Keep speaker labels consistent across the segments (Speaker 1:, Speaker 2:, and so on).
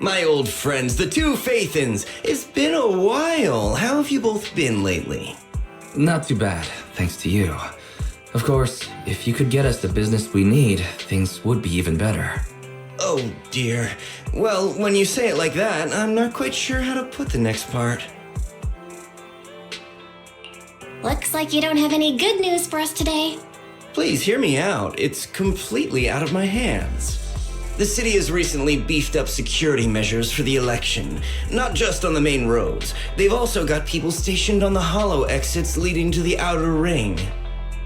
Speaker 1: My old friends, the two Faithins. It's been a while. How have you both been lately?
Speaker 2: Not too bad, thanks to you. Of course, if you could get us the business we need, things would be even better.
Speaker 1: Oh dear. Well, when you say it like that, I'm not quite sure how to put the next part.
Speaker 3: Looks like you don't have any good news for us today.
Speaker 1: Please hear me out. It's completely out of my hands. The city has recently beefed up security measures for the election, not just on the main roads. They've also got people stationed on the hollow exits leading to the outer ring.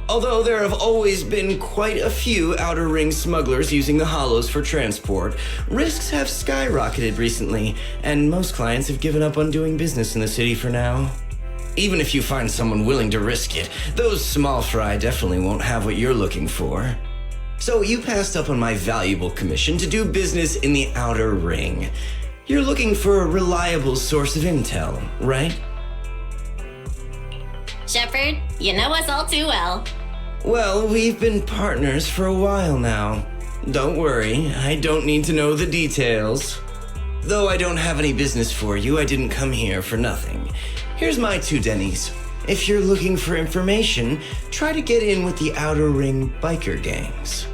Speaker 1: Although there have always been quite a few outer ring smugglers using the hollows for transport, risks have skyrocketed recently, and most clients have given up on doing business in the city for now. Even if you find someone willing to risk it, those small fry definitely won't have what you're looking for. So you passed up on my valuable commission to do business in the outer ring. You're looking for a reliable source of intel, right?
Speaker 3: Shepard, you know us all too well.
Speaker 1: Well, we've been partners for a while now. Don't worry, I don't need to know the details. Though I don't have any business for you, I didn't come here for nothing. Here's my 2 Denny's. If you're looking for information, try to get in with the outer ring biker gangs.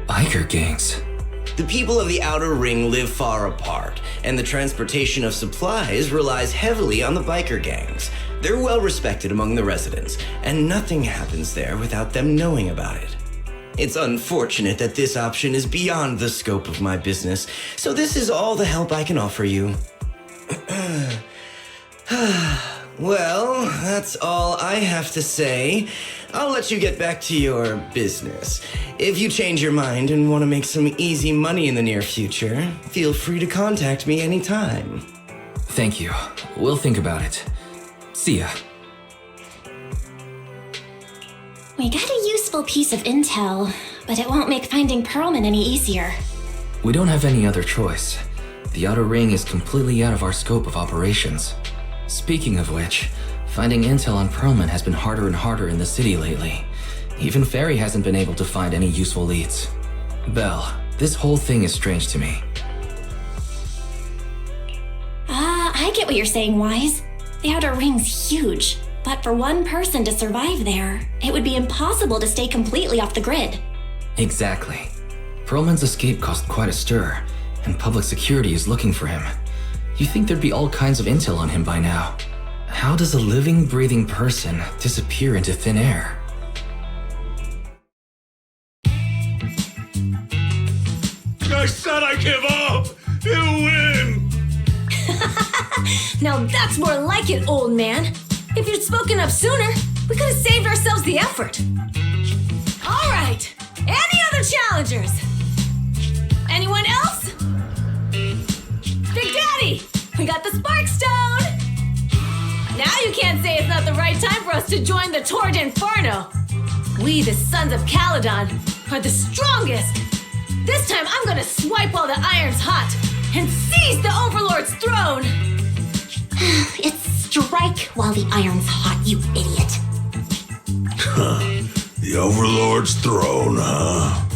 Speaker 2: Biker gangs?
Speaker 1: The people of the outer ring live far apart, and the transportation of supplies relies heavily on the biker gangs. They're well respected among the residents, and nothing happens there without them knowing about it. It's unfortunate that this option is beyond the scope of my business, so this is all the help I can offer you. Well, that's all I have to say. I'll let you get back to your business. If you change your mind and want to make some easy money in the near future, feel free to contact me anytime.
Speaker 2: Thank you. We'll think about it. See ya.
Speaker 3: We got a useful piece of intel, but it won't make finding Perlman any easier.
Speaker 2: We don't have any other choice. The outer ring is completely out of our scope of operations. Speaking of which, finding intel on Perlman has been harder and harder in the city lately. Even Ferry hasn't been able to find any useful leads. Belle, this whole thing is strange to me.
Speaker 3: I get what you're saying, Wise. The outer ring's huge, but for one person to survive there, it would be impossible to stay completely off the grid.
Speaker 2: Exactly. Perlman's escape caused quite a stir, and public security is looking for him. You'd think there'd be all kinds of intel on him by now. How does a living, breathing person disappear into thin air?
Speaker 4: I said I give up! You win!
Speaker 5: Now that's more like it, old man. If you'd spoken up sooner, we could have saved ourselves the effort. All right, any other challengers? Anyone else? Big Daddy, we got the Spark Stone! Now you can't say it's not the right time for us to join the Torrid Inferno. We, the Sons of Calydon, are the strongest. This time I'm gonna swipe while the iron's hot and seize the Overlord's throne.
Speaker 3: It's strike while the iron's hot, you idiot.
Speaker 4: The Overlord's throne, huh?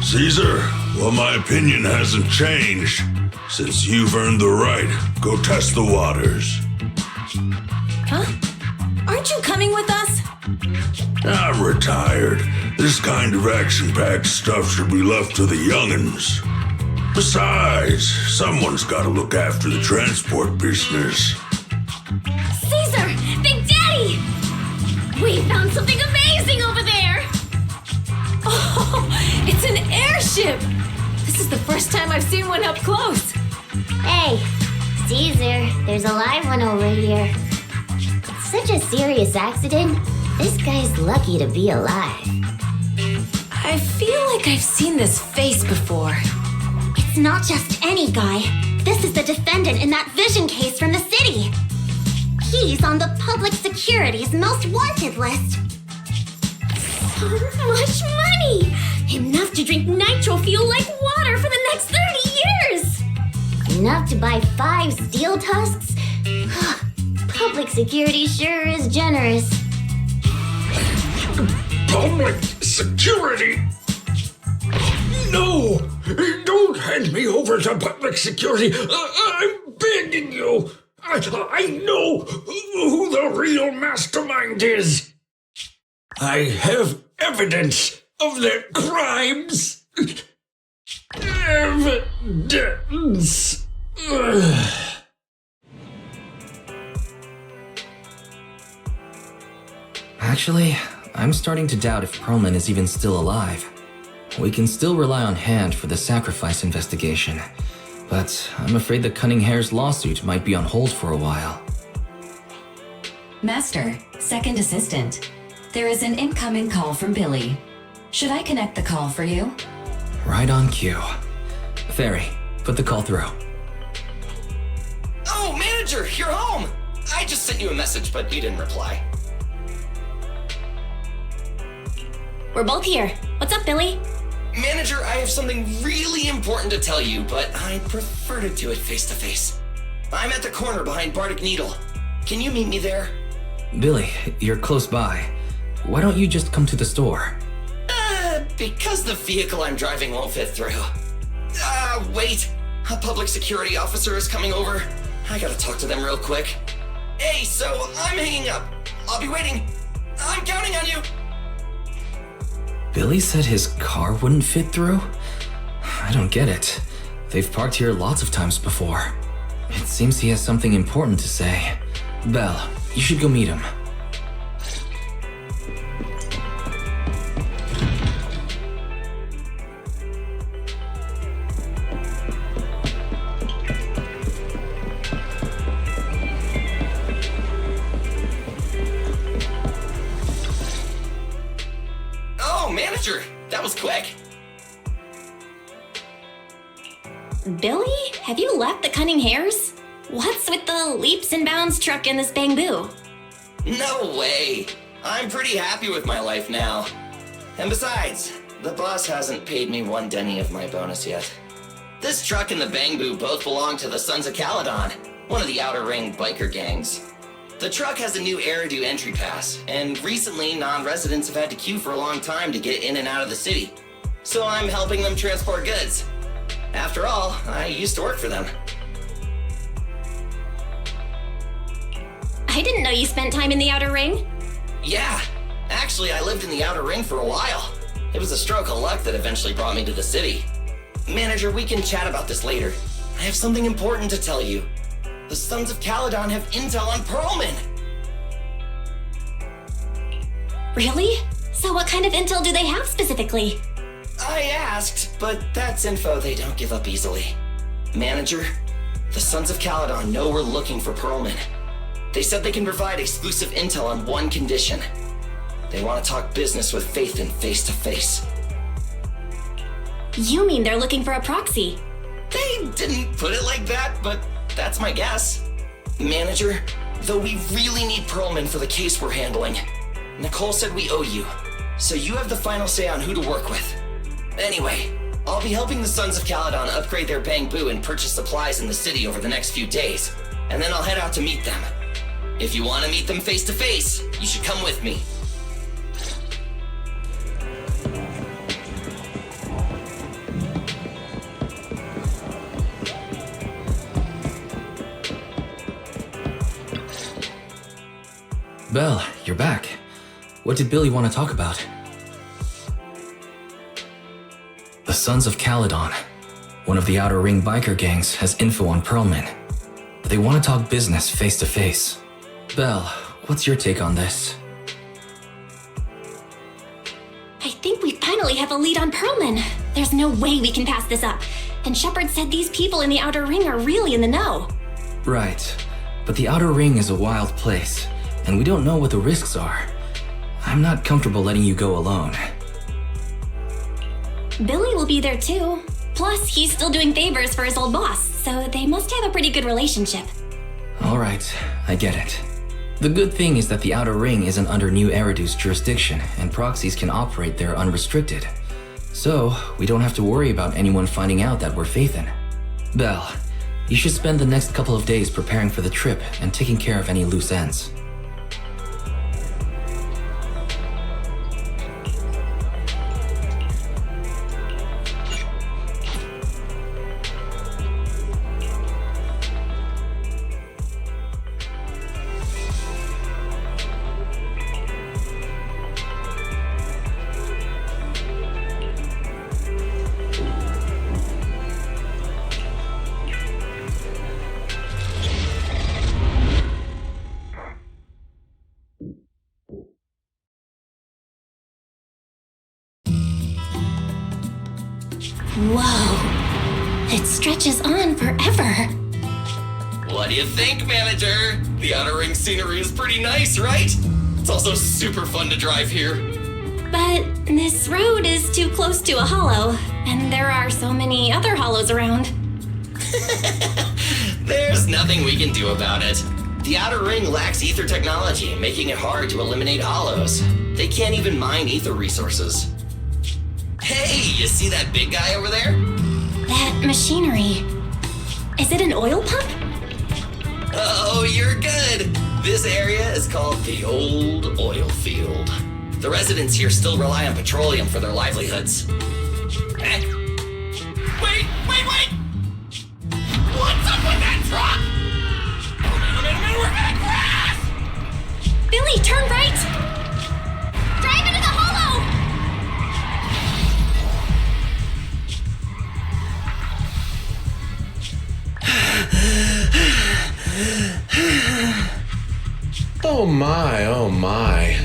Speaker 4: Caesar, well, my opinion hasn't changed. Since you've earned the right, go test the waters.
Speaker 5: Huh? Aren't you coming with us?
Speaker 4: I'm retired. This kind of action-packed stuff should be left to the young'uns. Besides, someone's gotta look after the transport business.
Speaker 5: Caesar! Big Daddy! We found something amazing over there! Oh, it's an airship! This is the first time I've seen one up close.
Speaker 6: Hey, Caesar, there's a live one over here. It's such a serious accident. This guy's lucky to be alive.
Speaker 5: I feel like I've seen this face before.
Speaker 3: It's not just any guy. This is the defendant in that vision case from the city. He's on the public security's most wanted list. So much money! Enough to drink nitro fuel like water for the next 30 years!
Speaker 6: Enough to buy 5 steel tusks? Public security sure is generous.
Speaker 4: Public security? No! Don't hand me over to public security. I'm begging you. I know who the real mastermind is. I have evidence of their crimes. Evidence.
Speaker 2: Actually, I'm starting to doubt if Perlman is even still alive. We can still rely on Hand for the sacrifice investigation, but I'm afraid the Cunning Hare's lawsuit might be on hold for a while.
Speaker 7: Master, second assistant. There is an incoming call from Billy. Should I connect the call for you?
Speaker 2: Right on cue. Fairy, put the call through.
Speaker 1: Oh, manager, you're home! I just sent you a message, but you didn't reply.
Speaker 3: We're both here. What's up, Billy?
Speaker 1: Manager, I have something really important to tell you, but I'd prefer to do it face to face. I'm at the corner behind Bardic Needle. Can you meet me there?
Speaker 2: Billy, you're close by. Why don't you just come to the store?
Speaker 1: Because the vehicle I'm driving won't fit through. Wait. A public security officer is coming over. I gotta talk to them real quick. Hey, so I'm hanging up. I'll be waiting. I'm counting on you.
Speaker 2: Billy said his car wouldn't fit through? I don't get it. They've parked here lots of times before. It seems he has something important to say. Belle, you should go meet him.
Speaker 1: Manager, that was quick.
Speaker 3: Billy? Have you left the Cunning Hares? What's with the leaps and bounds truck and this bamboo?
Speaker 1: No way. I'm pretty happy with my life now. And besides, the boss hasn't paid me one denny of my bonus yet. This truck and the bamboo both belong to the Sons of Calydon, one of the Outer Ring biker gangs. The truck has a new Eridu entry pass, and recently non-residents have had to queue for a long time to get in and out of the city. So I'm helping them transport goods. After all, I used to work for them.
Speaker 3: I didn't know you spent time in the Outer Ring.
Speaker 1: Yeah, actually I lived in the Outer Ring for a while. It was a stroke of luck that eventually brought me to the city. Manager, we can chat about this later. I have something important to tell you. The Sons of Calydon have intel on Perlman!
Speaker 3: Really? So what kind of intel do they have specifically?
Speaker 1: I asked, but that's info they don't give up easily. Manager, the Sons of Calydon know we're looking for Perlman. They said they can provide exclusive intel on one condition. They want to talk business with Phaethon face to face.
Speaker 3: You mean they're looking for a proxy?
Speaker 1: They didn't put it like that, but that's my guess. Manager, though we really need Perlman for the case we're handling, Nicole said we owe you, so you have the final say on who to work with. Anyway, I'll be helping the Sons of Calydon upgrade their bamboo and purchase supplies in the city over the next few days, and then I'll head out to meet them. If you want to meet them face to face, you should come with me.
Speaker 2: Belle, you're back. What did Billy want to talk about? The Sons of Calydon, one of the Outer Ring biker gangs, has info on Perlman. But they want to talk business face to face. Belle, what's your take on this?
Speaker 3: I think we finally have a lead on Perlman. There's no way we can pass this up. And Shepard said these people in the Outer Ring are really in the know.
Speaker 2: Right, but the Outer Ring is a wild place, and we don't know what the risks are. I'm not comfortable letting you go alone.
Speaker 3: Billy will be there too. Plus, he's still doing favors for his old boss, so they must have a pretty good relationship.
Speaker 2: All right, I get it. The good thing is that the Outer Ring isn't under New Eridu's jurisdiction, and proxies can operate there unrestricted. So, we don't have to worry about anyone finding out that we're Phaethon. Belle, you should spend the next couple of days preparing for the trip and taking care of any loose ends.
Speaker 3: Whoa. It stretches on forever.
Speaker 1: What do you think, manager? The Outer Ring scenery is pretty nice, right? It's also super fun to drive here.
Speaker 3: But this road is too close to a hollow, and there are so many other hollows around.
Speaker 1: There's nothing we can do about it. The Outer Ring lacks ether technology, making it hard to eliminate hollows. They can't even mine ether resources. Hey, you see that big guy over there?
Speaker 3: That machinery. Is it an oil pump?
Speaker 1: Oh, you're good. This area is called the Old Oil Field. The residents here still rely on petroleum for their livelihoods. Eh? Wait! What's up with that truck? Oh, man, we're gonna crash!
Speaker 3: Billy, turn right! Drive into the hollow!
Speaker 8: Oh my.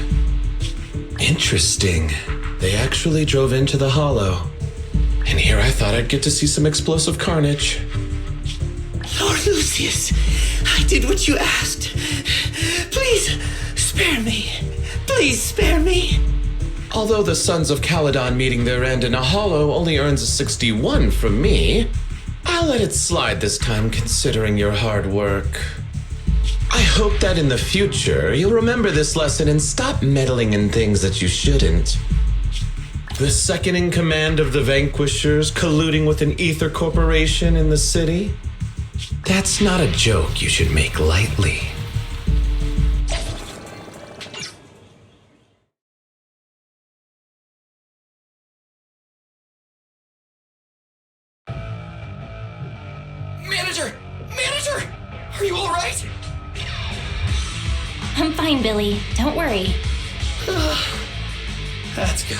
Speaker 8: Interesting. They actually drove into the hollow. And here I thought I'd get to see some explosive carnage.
Speaker 1: Lord Lucius, I did what you asked. Please, spare me. Please spare me.
Speaker 8: Although the Sons of Calydon meeting their end in a hollow only earns a 61 from me, I'll let it slide this time considering your hard work. I hope that in the future you'll remember this lesson and stop meddling in things that you shouldn't. The second in command of the Vanquishers colluding with an ether corporation in the city? That's not a joke you should make lightly.
Speaker 1: Manager! Are you all right?
Speaker 3: I'm fine, Billy. Don't worry.
Speaker 1: That's good.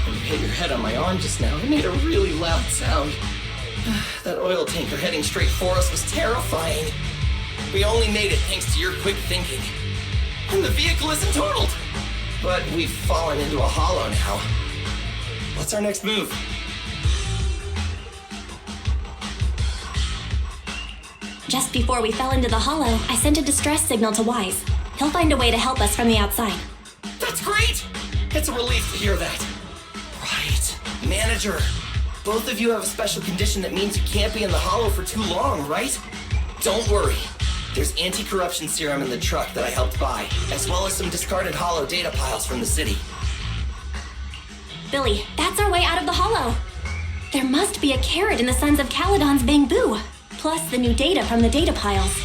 Speaker 1: When you hit your head on my arm just now, it made a really loud sound. That oil tanker heading straight for us was terrifying. We only made it thanks to your quick thinking. And the vehicle isn't totaled. But we've fallen into a hollow now. What's our next move?
Speaker 3: Just before we fell into the hollow, I sent a distress signal to Wise. He'll find a way to help us from the outside.
Speaker 1: That's great! It's a relief to hear that. Right. Manager, both of you have a special condition that means you can't be in the hollow for too long, right? Don't worry. There's anti-corruption serum in the truck that I helped buy, as well as some discarded hollow data piles from the city.
Speaker 3: Billy, that's our way out of the hollow. There must be a carrot in the Sons of Calydon's bamboo, plus the new data from the data piles.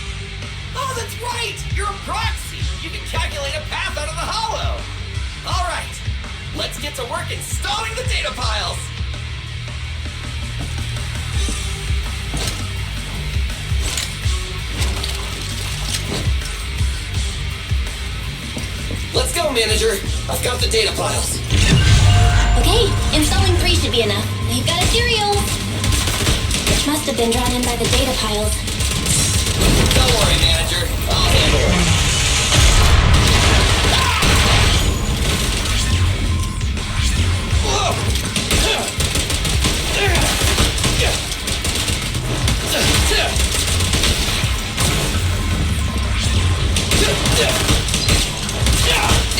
Speaker 1: Oh, that's right! You're a proxy! You can calculate a path out of the hollow! All right, let's get to work installing the data piles! Let's go, manager! I've got the data piles.
Speaker 3: Okay, installing 3 should be enough. We've got a serial! Which must have been drawn in by the data piles.
Speaker 1: Don't worry, manager. I'll handle it.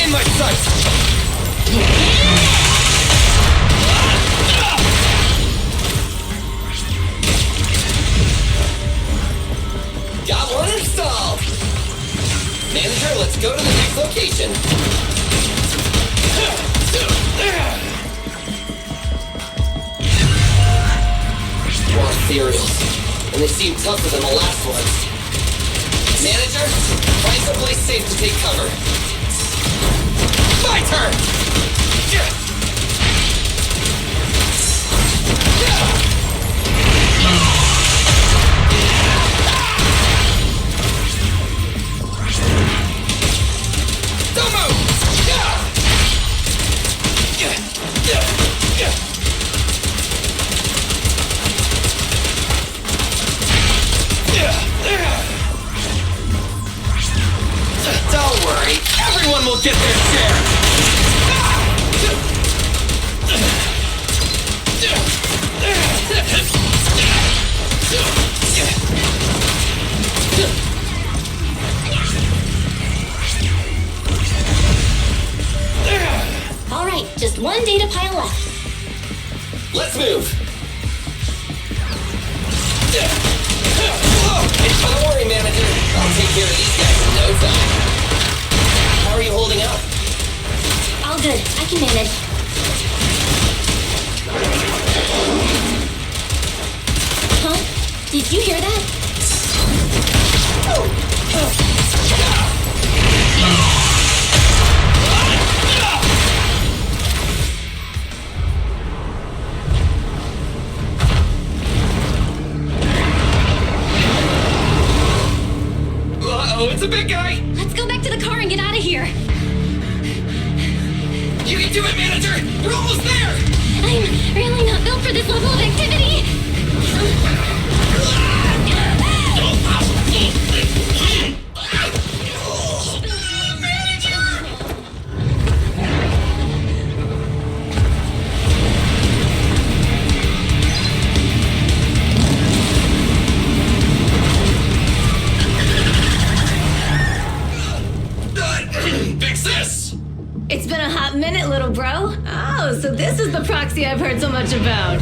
Speaker 1: In my sights! Got one installed! Manager, let's go to the next location. More cereals, and they seem tougher than the last ones. Manager, find someplace safe to take cover. My turn! Don't move! Don't worry, everyone will get their share!
Speaker 3: data pile left.
Speaker 1: Let's move! Don't worry, manager. I'll take care of these guys in no time. How are you holding up?
Speaker 3: All good. I can manage. Huh? Did you hear that?
Speaker 1: Uh-oh, it's a big guy!
Speaker 3: Let's go back to the car and get out of here.
Speaker 1: You can do it, manager! You're almost there!
Speaker 3: I'm really not built for this level of activity.
Speaker 1: Big sis!
Speaker 5: It's been a hot minute, little bro. Oh, so this is the proxy I've heard so much about.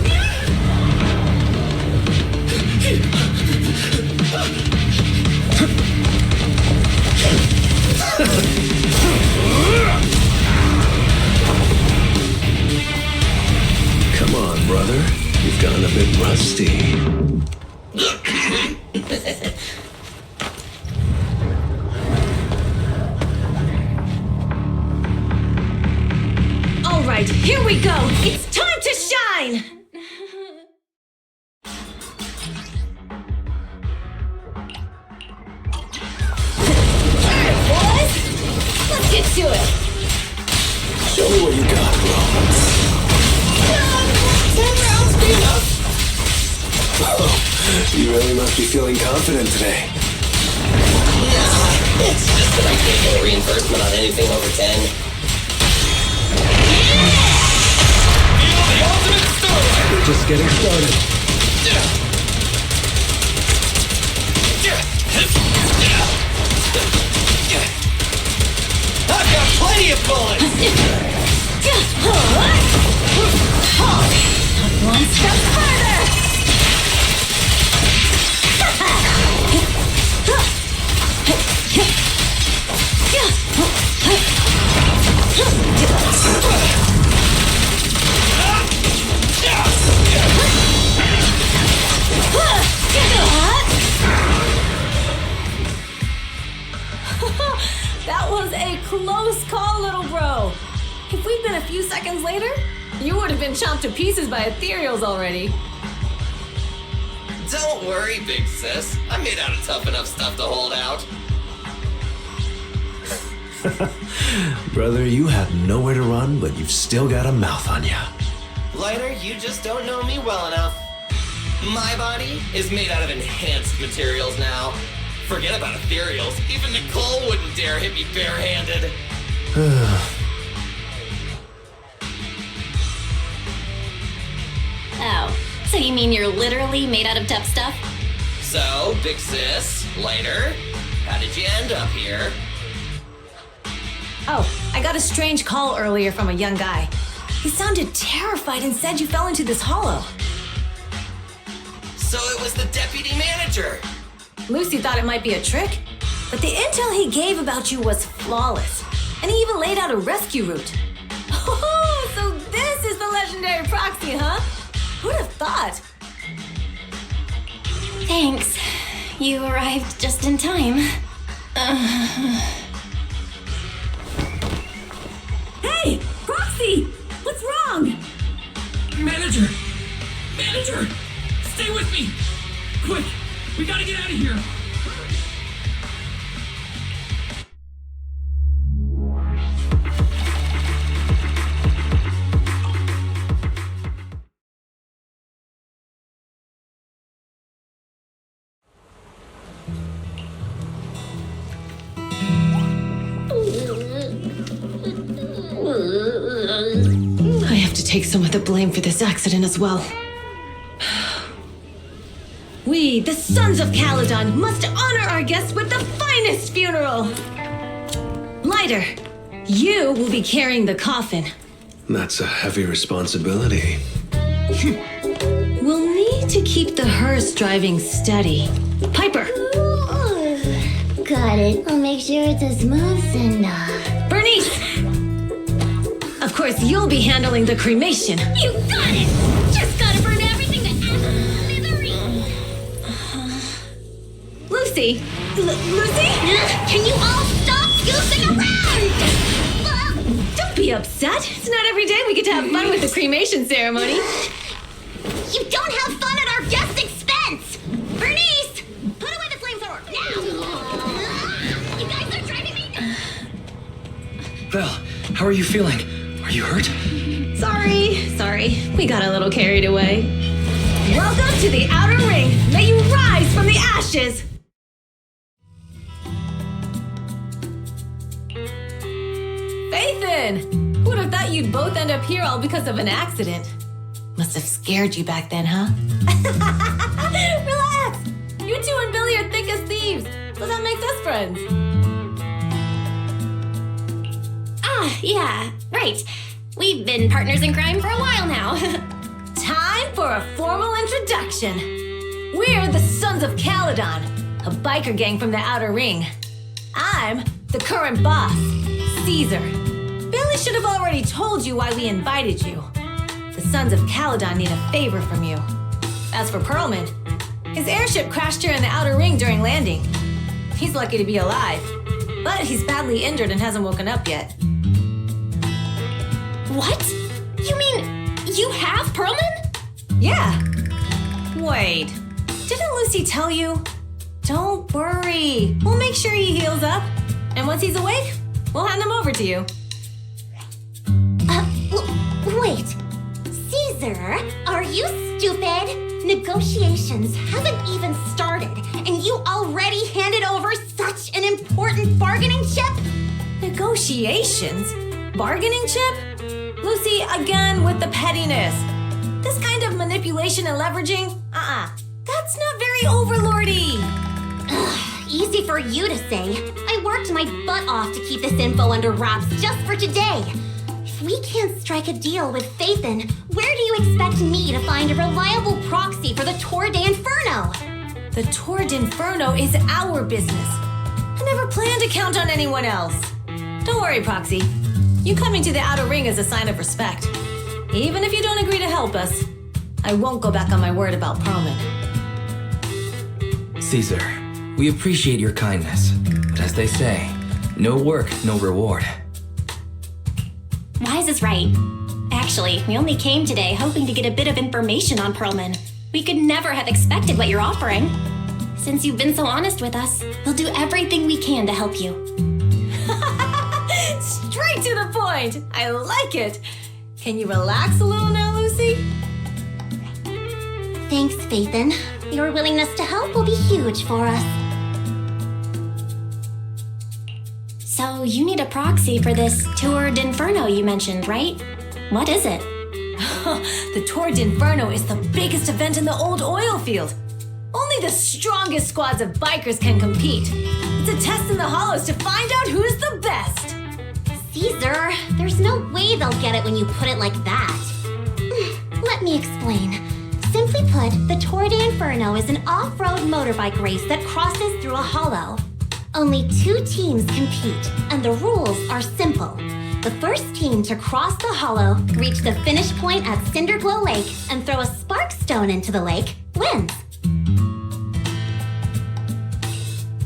Speaker 9: Come on, brother. You've gotten a bit rusty.
Speaker 5: All right, here we go. It's time to shine. All right, boys. Let's get to it.
Speaker 9: Show me what you got, bro.
Speaker 1: 10 rounds be enough?
Speaker 9: Oh, you really must be feeling confident today.
Speaker 1: It's just that I can't get a reimbursement on anything over 10. Feel the ultimate story!
Speaker 9: We're just getting started.
Speaker 1: I've got plenty of bullets!
Speaker 5: One step further. That was a close call, little bro. If we'd been a few seconds later, you would have been chomped to pieces by ethereals already.
Speaker 1: Don't worry, big sis. I'm made out of tough enough stuff to hold out.
Speaker 9: Brother, you have nowhere to run, but you've still got a mouth on ya.
Speaker 1: Lighter, you just don't know me well enough. My body is made out of enhanced materials now. Forget about ethereals. Even Nicole wouldn't dare hit me barehanded.
Speaker 3: Oh, so you mean you're literally made out of tough stuff?
Speaker 1: So, big sis, Lighter, how did you end up here?
Speaker 5: Oh, I got a strange call earlier from a young guy. He sounded terrified and said you fell into this hollow.
Speaker 1: So it was the deputy manager.
Speaker 5: Lucy thought it might be a trick, but the intel he gave about you was flawless, and he even laid out a rescue route. Oh, so this is the legendary proxy, huh? Who'd have thought?
Speaker 3: Thanks. You arrived just in time.
Speaker 5: Hey, Proxy! What's wrong?
Speaker 10: Manager! Stay with me! Quick! We gotta get out of here!
Speaker 5: I have to take some of the blame for this accident as well. We, the Sons of Calydon, must honor our guests with the finest funeral! Lighter, you will be carrying the coffin.
Speaker 9: That's a heavy responsibility.
Speaker 5: We'll need to keep the hearse driving steady. Piper!
Speaker 6: Ooh, got it. I'll make sure it's a smooth send-off.
Speaker 5: Bernice! Of course, you'll be handling the cremation.
Speaker 3: You got it! Just gotta burn everything to smithereens!
Speaker 5: Lucy! Lucy?
Speaker 3: Can you all stop goofing around?
Speaker 5: Don't be upset. It's not every day we get to have fun with the cremation ceremony.
Speaker 3: You don't have fun at our guest expense! Bernice! Put away the flamethrower, now! You guys are driving me nuts!
Speaker 2: Vel, how are you feeling? Are you hurt?
Speaker 5: Sorry. We got a little carried away. Welcome to the Outer Ring. May you rise from the ashes. Fathan! Who would have thought you'd both end up here all because of an accident? Must have scared you back then, huh? Relax! You two and Billy are thick as thieves, so that makes us friends.
Speaker 3: Yeah, right. We've been partners in crime for a while now.
Speaker 5: Time for a formal introduction. We're the Sons of Calydon, a biker gang from the Outer Ring. I'm the current boss, Caesar. Billy should have already told you why we invited you. The Sons of Calydon need a favor from you. As for Perlman, his airship crashed here in the Outer Ring during landing. He's lucky to be alive, but he's badly injured and hasn't woken up yet.
Speaker 3: What? You mean you have Perlman?
Speaker 5: Yeah. Wait, didn't Lucy tell you? Don't worry. We'll make sure he heals up. And once he's awake, we'll hand him over to you.
Speaker 3: Wait. Caesar, are you stupid? Negotiations haven't even started, and you already handed over such an important bargaining chip?
Speaker 5: Negotiations? Bargaining chip? Lucy, again with the pettiness. This kind of manipulation and leveraging? That's not very overlordy.
Speaker 3: Easy for you to say. I worked my butt off to keep this info under wraps just for today. If we can't strike a deal with Fathan, where do you expect me to find a reliable proxy for the Tour d'Inferno?
Speaker 5: The Tour d'Inferno is our business. I never planned to count on anyone else. Don't worry, Proxy. You coming to the Outer Ring is a sign of respect. Even if you don't agree to help us, I won't go back on my word about Perlman.
Speaker 2: Caesar, we appreciate your kindness, but as they say, no work, no reward.
Speaker 3: Wise is right. Actually, we only came today hoping to get a bit of information on Perlman. We could never have expected what you're offering. Since you've been so honest with us, we'll do everything we can to help you.
Speaker 5: Straight to the point! I like it! Can you relax a little now, Lucy?
Speaker 3: Thanks, Fathan. Your willingness to help will be huge for us. So you need a proxy for this Tour d'Inferno you mentioned, right? What is it?
Speaker 5: The Tour d'Inferno is the biggest event in the old oil field. Only the strongest squads of bikers can compete. It's a test in the hollows to find out who's the best.
Speaker 3: Caesar, there's no way they'll get it when you put it like that. Let me explain. Simply put, the Tour d'Inferno is an off-road motorbike race that crosses through a hollow. Only 2 teams compete, and the rules are simple. The first team to cross the hollow, reach the finish point at Cinderglow Lake, and throw a spark stone into the lake, wins.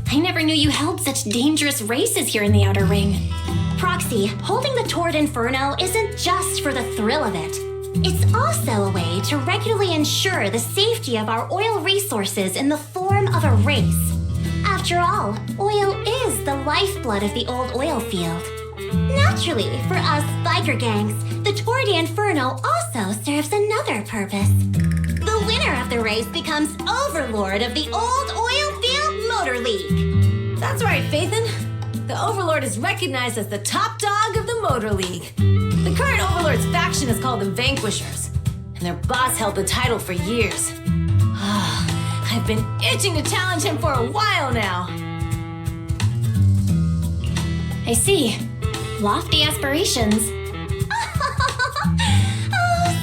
Speaker 3: I never knew you held such dangerous races here in the Outer Ring. Proxy, holding the Tour d'Inferno isn't just for the thrill of it. It's also a way to regularly ensure the safety of our oil resources in the form of a race. After all, oil is the lifeblood of the old oil field. Naturally, for us biker gangs, the Tour d'Inferno also serves another purpose. The winner of the race becomes overlord of the old oil field motor league.
Speaker 5: That's right, Fathan. The Overlord is recognized as the top dog of the Motor League. The current Overlord's faction is called the Vanquishers, and their boss held the title for years. I've been itching to challenge him for a while now.
Speaker 3: I see. Lofty aspirations.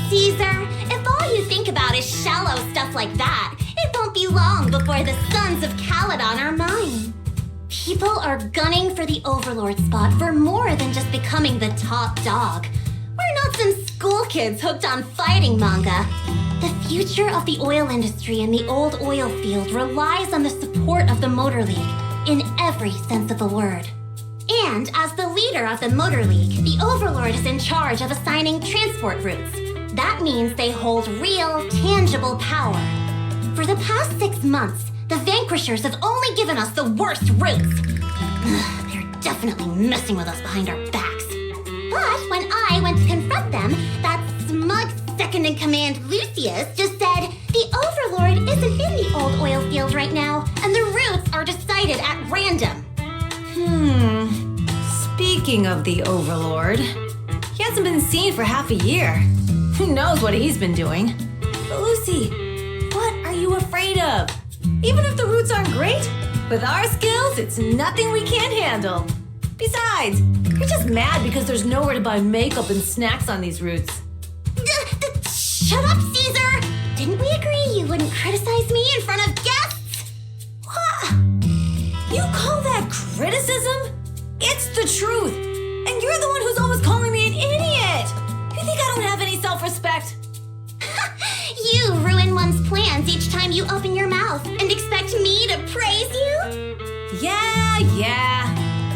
Speaker 3: Caesar, if all you think about is shallow stuff like that, it won't be long before the Sons of Calydon are mine. People are gunning for the Overlord spot for more than just becoming the top dog. We're not some school kids hooked on fighting manga. The future of the oil industry in the old oil field relies on the support of the Motor League, in every sense of the word. And as the leader of the Motor League, the Overlord is in charge of assigning transport routes. That means they hold real, tangible power. For the past 6 months, the Vanquishers have only given us the worst routes. They're definitely messing with us behind our backs. But when I went to confront them, that smug second-in-command Lucius just said the Overlord isn't in the old oil field right now, and the routes are decided at random.
Speaker 5: Speaking of the Overlord, he hasn't been seen for half a year. Who knows what he's been doing? But Lucy, what are you afraid of? Even if the routes aren't great, with our skills, it's nothing we can't handle. Besides, you're just mad because there's nowhere to buy makeup and snacks on these routes.
Speaker 3: Shut up, Caesar! Didn't we agree you wouldn't criticize me in front of guests?
Speaker 5: What? You call that criticism? It's the truth. And you're the one who's always calling me an idiot. You think I don't have any self-respect?
Speaker 3: You ruin one's plans each time you open your mouth and expect me to praise you?
Speaker 5: Yeah.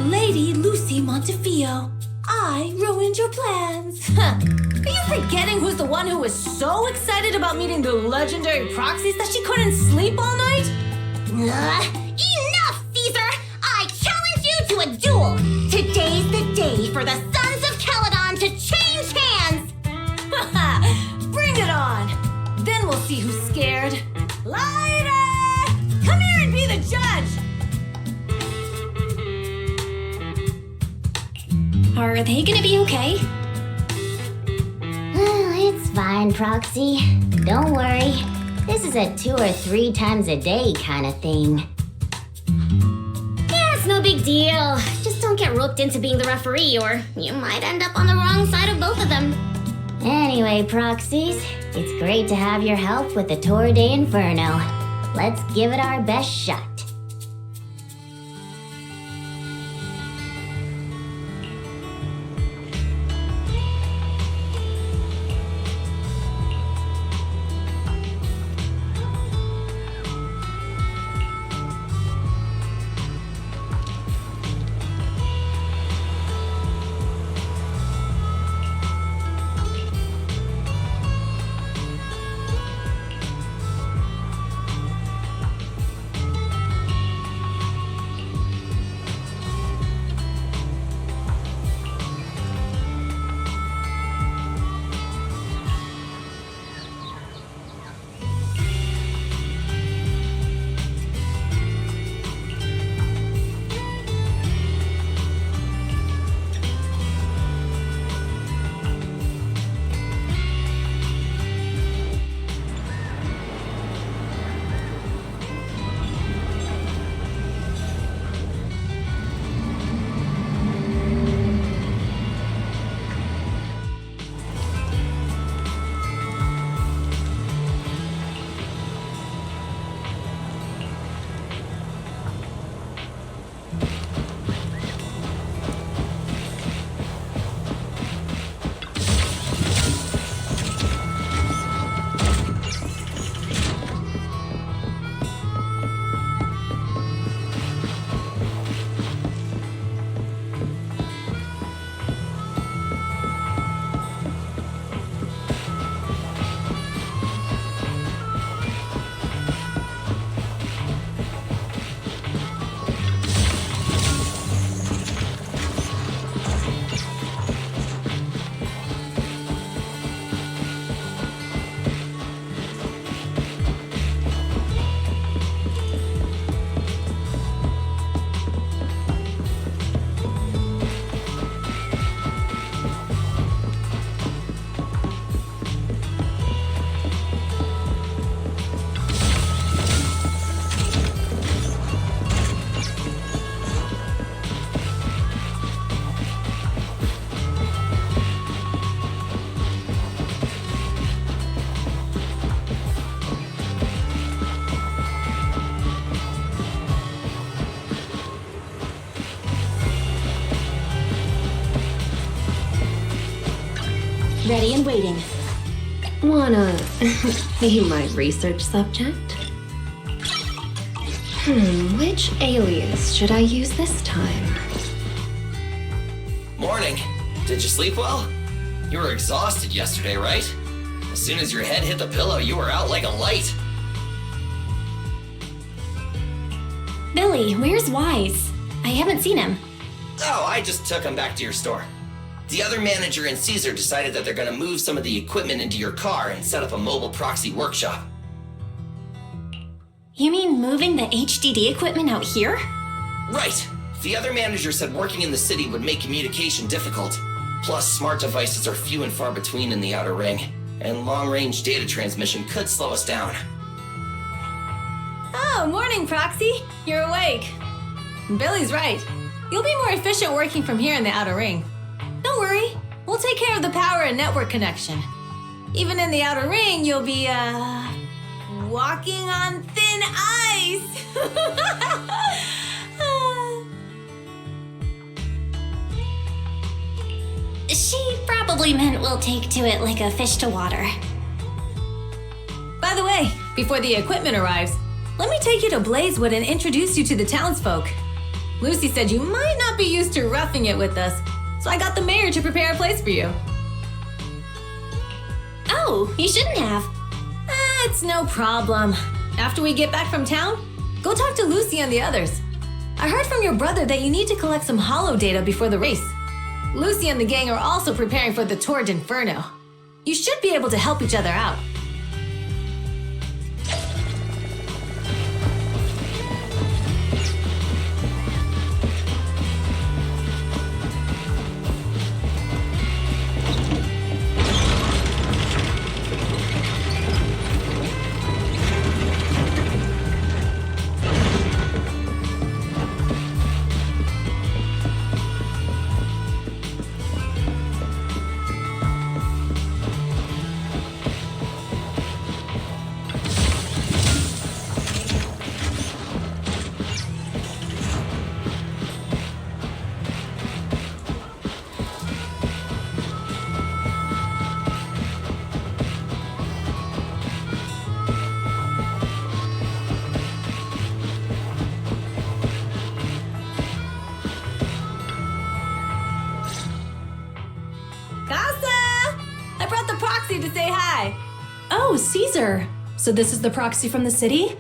Speaker 5: Lady Lucy Montefiore, I ruined your plans. Are you forgetting who's the one who was so excited about meeting the legendary proxies that she couldn't sleep all night?
Speaker 3: Enough, Caesar! I challenge you to a duel! Today's the day for the Sons of Calydon to change hands!
Speaker 5: Bring it on! Then we'll see who's scared. Lady! Come here and be the judge!
Speaker 3: Are they gonna be okay?
Speaker 6: It's fine, Proxy. Don't worry. This is a 2 or 3 times a day kind of thing. Yeah, it's no big deal. Just don't get roped into being the referee, or you might end up on the wrong side of both of them. Anyway, Proxies, it's great to have your help with the Torre de Inferno. Let's give it our best shot.
Speaker 5: ready and waiting.
Speaker 11: Wanna be my research subject? Which alias should I use this time?
Speaker 2: Morning. Did you sleep well? You were exhausted yesterday, right? As soon as your head hit the pillow, you were out like a light.
Speaker 3: Billy, where's Wise? I haven't seen him.
Speaker 2: Oh, I just took him back to your store. The other manager and Caesar decided that they're gonna move some of the equipment into your car and set up a mobile proxy workshop.
Speaker 3: You mean moving the HDD equipment out here?
Speaker 2: Right. The other manager said working in the city would make communication difficult. Plus, smart devices are few and far between in the Outer Ring, and long-range data transmission could slow us down.
Speaker 5: Oh, morning, Proxy. You're awake. Billy's right. You'll be more efficient working from here in the Outer Ring. Don't worry. We'll take care of the power and network connection. Even in the Outer Ring, you'll be, walking on thin ice.
Speaker 3: She probably meant we'll take to it like a fish to water.
Speaker 5: By the way, before the equipment arrives, let me take you to Blazewood and introduce you to the townsfolk. Lucy said you might not be used to roughing it with us, so I got the mayor to prepare a place for you.
Speaker 3: Oh, you shouldn't have.
Speaker 5: It's no problem. After we get back from town, go talk to Lucy and the others. I heard from your brother that you need to collect some holo data before the race. Lucy and the gang are also preparing for the Tour d'Inferno. You should be able to help each other out. To say hi.
Speaker 12: Oh, Caesar. So this is the proxy from the city?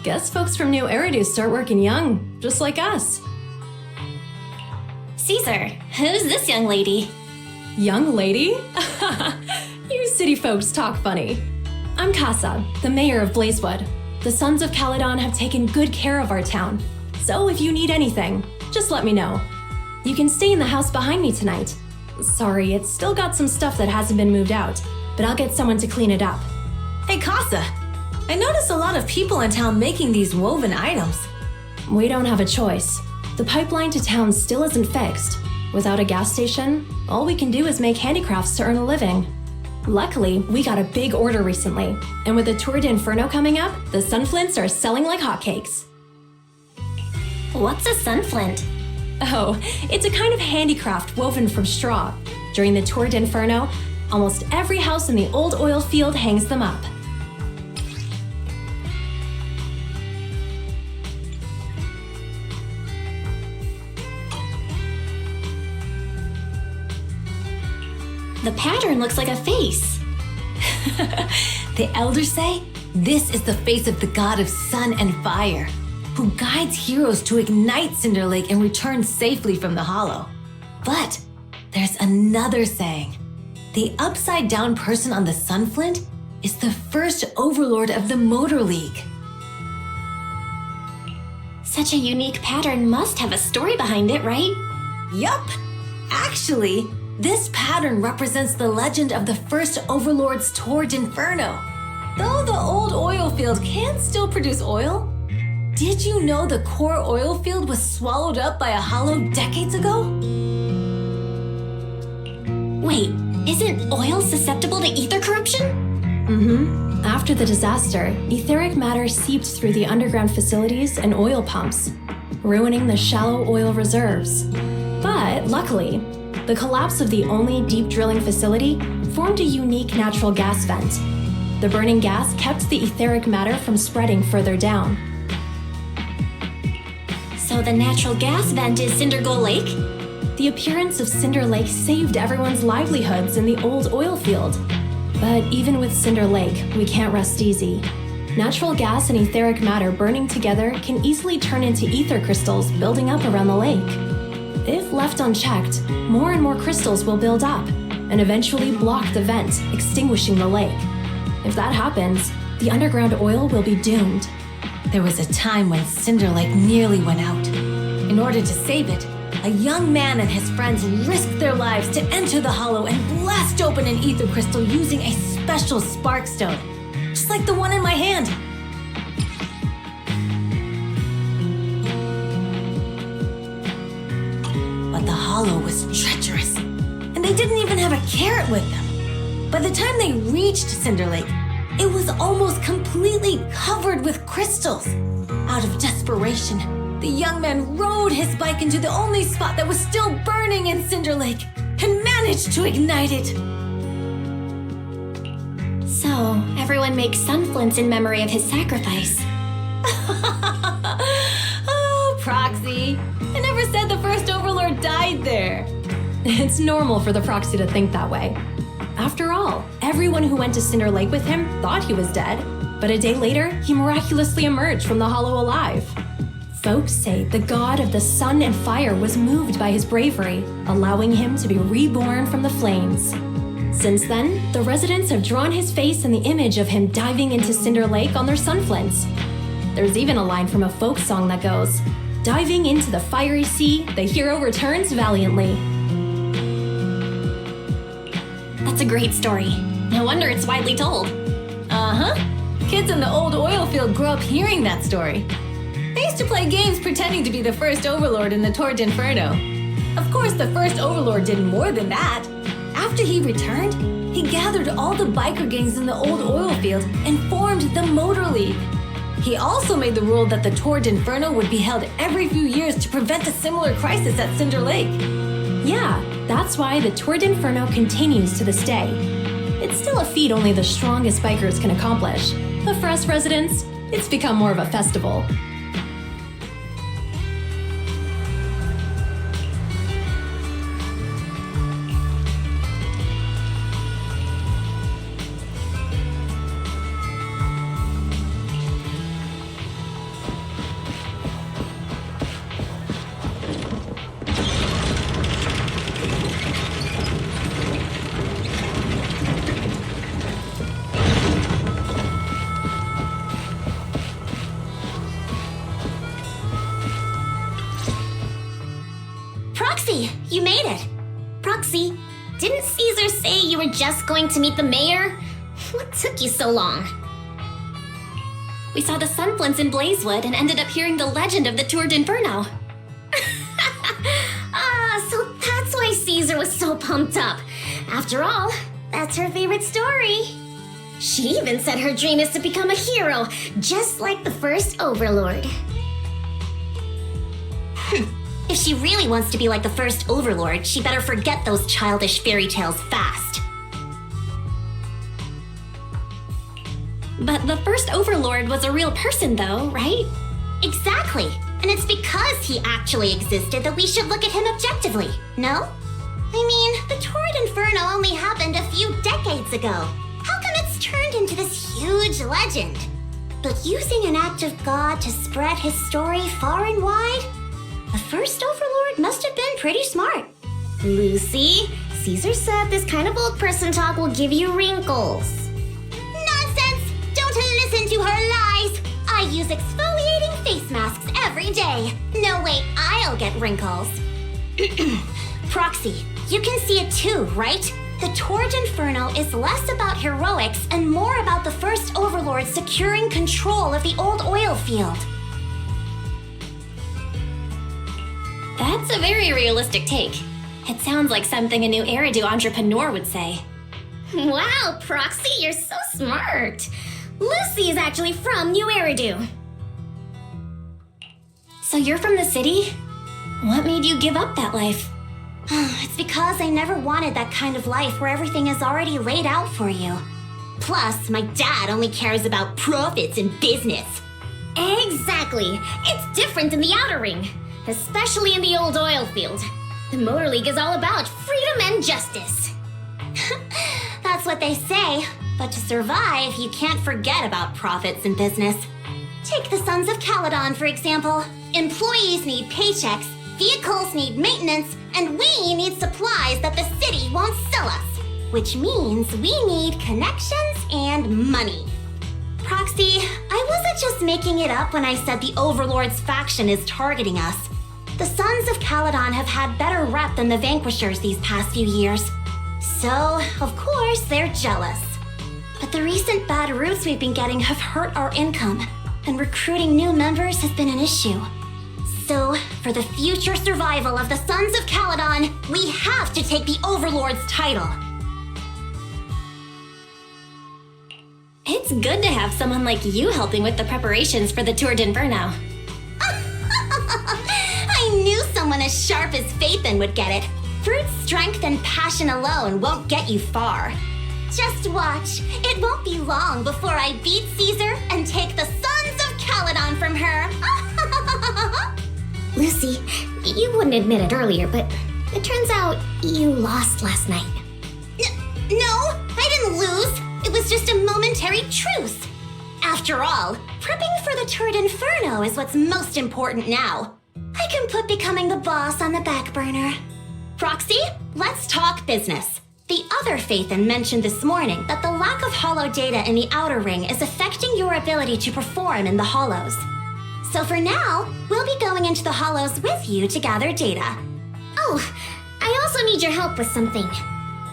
Speaker 12: Guess folks from New Eridu start working young, just like us.
Speaker 3: Caesar, who's this young lady?
Speaker 12: Young lady? You city folks talk funny. I'm Casa, the mayor of Blazewood. The Sons of Calydon have taken good care of our town. So if you need anything, just let me know. You can stay in the house behind me tonight. Sorry, it's still got some stuff that hasn't been moved out, but I'll get someone to clean it up.
Speaker 5: Hey, Casa, I noticed a lot of people in town making these woven items.
Speaker 12: We don't have a choice. The pipeline to town still isn't fixed. Without a gas station, all we can do is make handicrafts to earn a living. Luckily, we got a big order recently, and with the Tour d'Inferno coming up, the sunflints are selling like hotcakes.
Speaker 3: What's a sunflint?
Speaker 12: Oh, it's a kind of handicraft woven from straw. During the Tour d'Inferno, almost every house in the old oil field hangs them up.
Speaker 3: The pattern looks like a face.
Speaker 5: The elders say this is the face of the god of sun and fire, who guides heroes to ignite Cinder Lake and return safely from the hollow. But there's another saying. The upside-down person on the Sunflint is the first overlord of the Motor League.
Speaker 3: Such a unique pattern must have a story behind it, right?
Speaker 5: Yup. Actually, this pattern represents the legend of the first overlord's Tour d'Inferno. Though the old oil field can still produce oil, did you know the core oil field was swallowed up by a hollow decades ago?
Speaker 3: Wait, isn't oil susceptible to ether corruption?
Speaker 12: Mm-hmm. After the disaster, etheric matter seeped through the underground facilities and oil pumps, ruining the shallow oil reserves. But luckily, the collapse of the only deep drilling facility formed a unique natural gas vent. The burning gas kept the etheric matter from spreading further down.
Speaker 3: So the natural gas vent is Cindergold Lake?
Speaker 12: The appearance of Cinder Lake saved everyone's livelihoods in the old oil field. But even with Cinder Lake, we can't rest easy. Natural gas and etheric matter burning together can easily turn into ether crystals building up around the lake. If left unchecked, more and more crystals will build up and eventually block the vent, extinguishing the lake. If that happens, the underground oil will be doomed.
Speaker 5: There was a time when Cinder Lake nearly went out. In order to save it, a young man and his friends risked their lives to enter the hollow and blast open an ether crystal using a special spark stone, just like the one in my hand. But the hollow was treacherous, and they didn't even have a carrot with them. By the time they reached Cinder Lake, it was almost completely covered with crystals. Out of desperation, the young man rode his bike into the only spot that was still burning in Cinder Lake and managed to ignite it.
Speaker 3: So, everyone makes sunflints in memory of his sacrifice.
Speaker 5: Oh, Proxy. I never said the first Overlord died there.
Speaker 12: It's normal for the proxy to think that way. After all, everyone who went to Cinder Lake with him thought he was dead, but a day later, he miraculously emerged from the hollow alive. Folks say the god of the sun and fire was moved by his bravery, allowing him to be reborn from the flames. Since then, the residents have drawn his face and the image of him diving into Cinder Lake on their sunflints. There's even a line from a folk song that goes, "Diving into the fiery sea, the hero returns valiantly."
Speaker 3: That's a great story. No wonder it's widely told.
Speaker 5: Uh-huh. Kids in the old oil field grew up hearing that story. They used to play games pretending to be the first Overlord in the Torrent Inferno. Of course, the first Overlord did more than that. After he returned, he gathered all the biker gangs in the old oil field and formed the Motor League. He also made the rule that the Torrent Inferno would be held every few years to prevent a similar crisis at Cinder Lake.
Speaker 12: Yeah, that's why the Torrent Inferno continues to this day. It's still a feat only the strongest bikers can accomplish, but for us residents, it's become more of a festival.
Speaker 3: Proxy, you made it. Proxy, didn't Caesar say you were just going to meet the mayor? What took you so long? We saw the sunflints in Blazewood and ended up hearing the legend of the Torrent Inferno. So that's why Caesar was so pumped up. After all, that's her favorite story. She even said her dream is to become a hero, just like the first Overlord. If she really wants to be like the first Overlord, she better forget those childish fairy tales fast. But the first Overlord was a real person though, right? Exactly. And it's because he actually existed that we should look at him objectively, no? I mean, the Torrent Inferno only happened a few decades ago. How come it's turned into this huge legend? But using an act of God to spread his story far and wide? The first Overlord must have been pretty smart. Lucy, Caesar said this kind of old person talk will give you wrinkles. Nonsense! Don't listen to her lies! I use exfoliating face masks every day. No way I'll get wrinkles. Proxy, you can see it too, right? The Torrent Inferno is less about heroics and more about the first Overlord securing control of the old oil field. That's a very realistic take. It sounds like something a new Eridu entrepreneur would say. Wow, Proxy, you're so smart. Lucy is actually from New Eridu. So you're from the city? What made you give up that life? It's because I never wanted that kind of life where everything is already laid out for you. Plus, my dad only cares about profits and business.
Speaker 6: Exactly. It's different in the Outer Ring, especially in the old oil field. The Motor League is all about freedom and justice.
Speaker 3: That's what they say. But to survive, you can't forget about profits and business. Take the Sons of Calydon, for example. Employees need paychecks, vehicles need maintenance, and we need supplies that the city won't sell us. Which means we need connections and money. Proxy, I wasn't just making it up when I said the Overlord's faction is targeting us. The Sons of Calydon have had better rep than the Vanquishers these past few years. So, of course, they're jealous. But the recent bad routes we've been getting have hurt our income, and recruiting new members has been an issue. So, for the future survival of the Sons of Calydon, we have to take the Overlord's title.
Speaker 12: It's good to have someone like you helping with the preparations for the Tour d'Inferno.
Speaker 3: I knew someone as sharp as Phaethon would get it. Brute strength and passion alone won't get you far. Just watch. It won't be long before I beat Caesar and take the Sons of Calydon from her.
Speaker 6: Lucy, you wouldn't admit it earlier, but it turns out you lost last night.
Speaker 3: No, I didn't lose. It was just a momentary truce. After all, prepping for the Tour d'Inferno is what's most important now. I can put becoming the boss on the back burner. Proxy, let's talk business. The other Phaethon mentioned this morning that the lack of hollow data in the Outer Ring is affecting your ability to perform in the hollows. So for now, we'll be going into the hollows with you to gather data.
Speaker 6: Oh, I also need your help with something.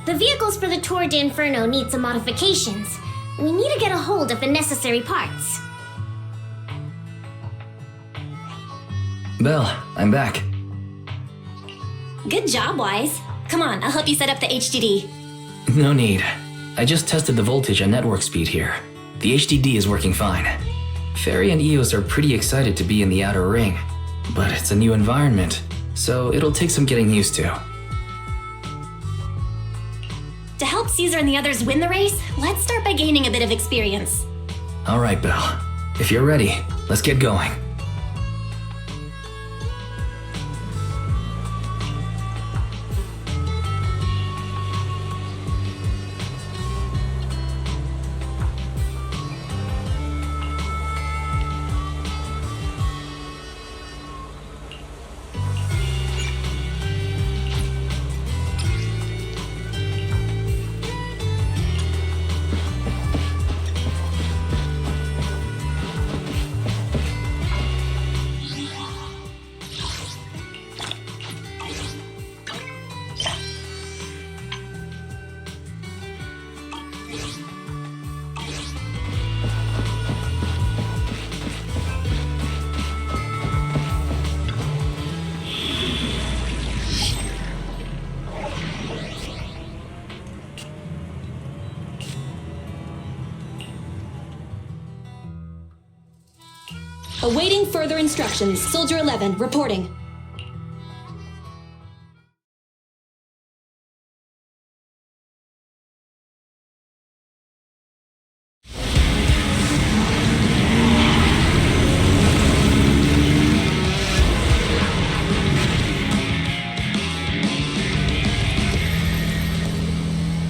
Speaker 6: The vehicles for the Tour d'Inferno need some modifications. We need to get a hold of the necessary parts.
Speaker 2: Belle, I'm back.
Speaker 12: Good job, Wise. Come on, I'll help you set up the HDD.
Speaker 2: No need. I just tested the voltage and network speed here. The HDD is working fine. Fairy and Eos are pretty excited to be in the Outer Ring, but it's a new environment, so it'll take some getting used to.
Speaker 12: To help Caesar and the others win the race, let's start by gaining a bit of experience.
Speaker 2: All right, Belle. If you're ready, let's get going.
Speaker 12: Awaiting further instructions. Soldier 11, reporting.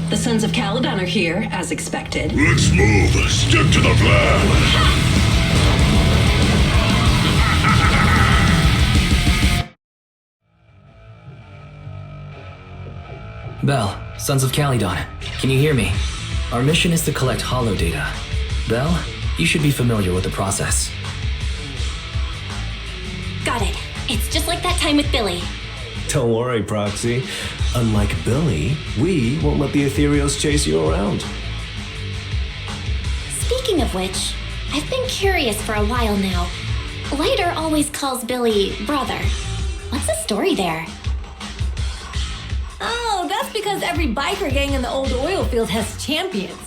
Speaker 13: The Sons of Calydon are here, as expected.
Speaker 4: Let's move. Stick to the plan.
Speaker 2: Belle, Sons of Calydon, can you hear me? Our mission is to collect hollow data. Belle, you should be familiar with the process.
Speaker 12: Got it. It's just like that time with Billy.
Speaker 9: Don't worry, Proxy. Unlike Billy, we won't let the Ethereals chase you around.
Speaker 12: Speaking of which, I've been curious for a while now. Lighter always calls Billy brother. What's the story there?
Speaker 5: Oh, that's because every biker gang in the old oil field has champions.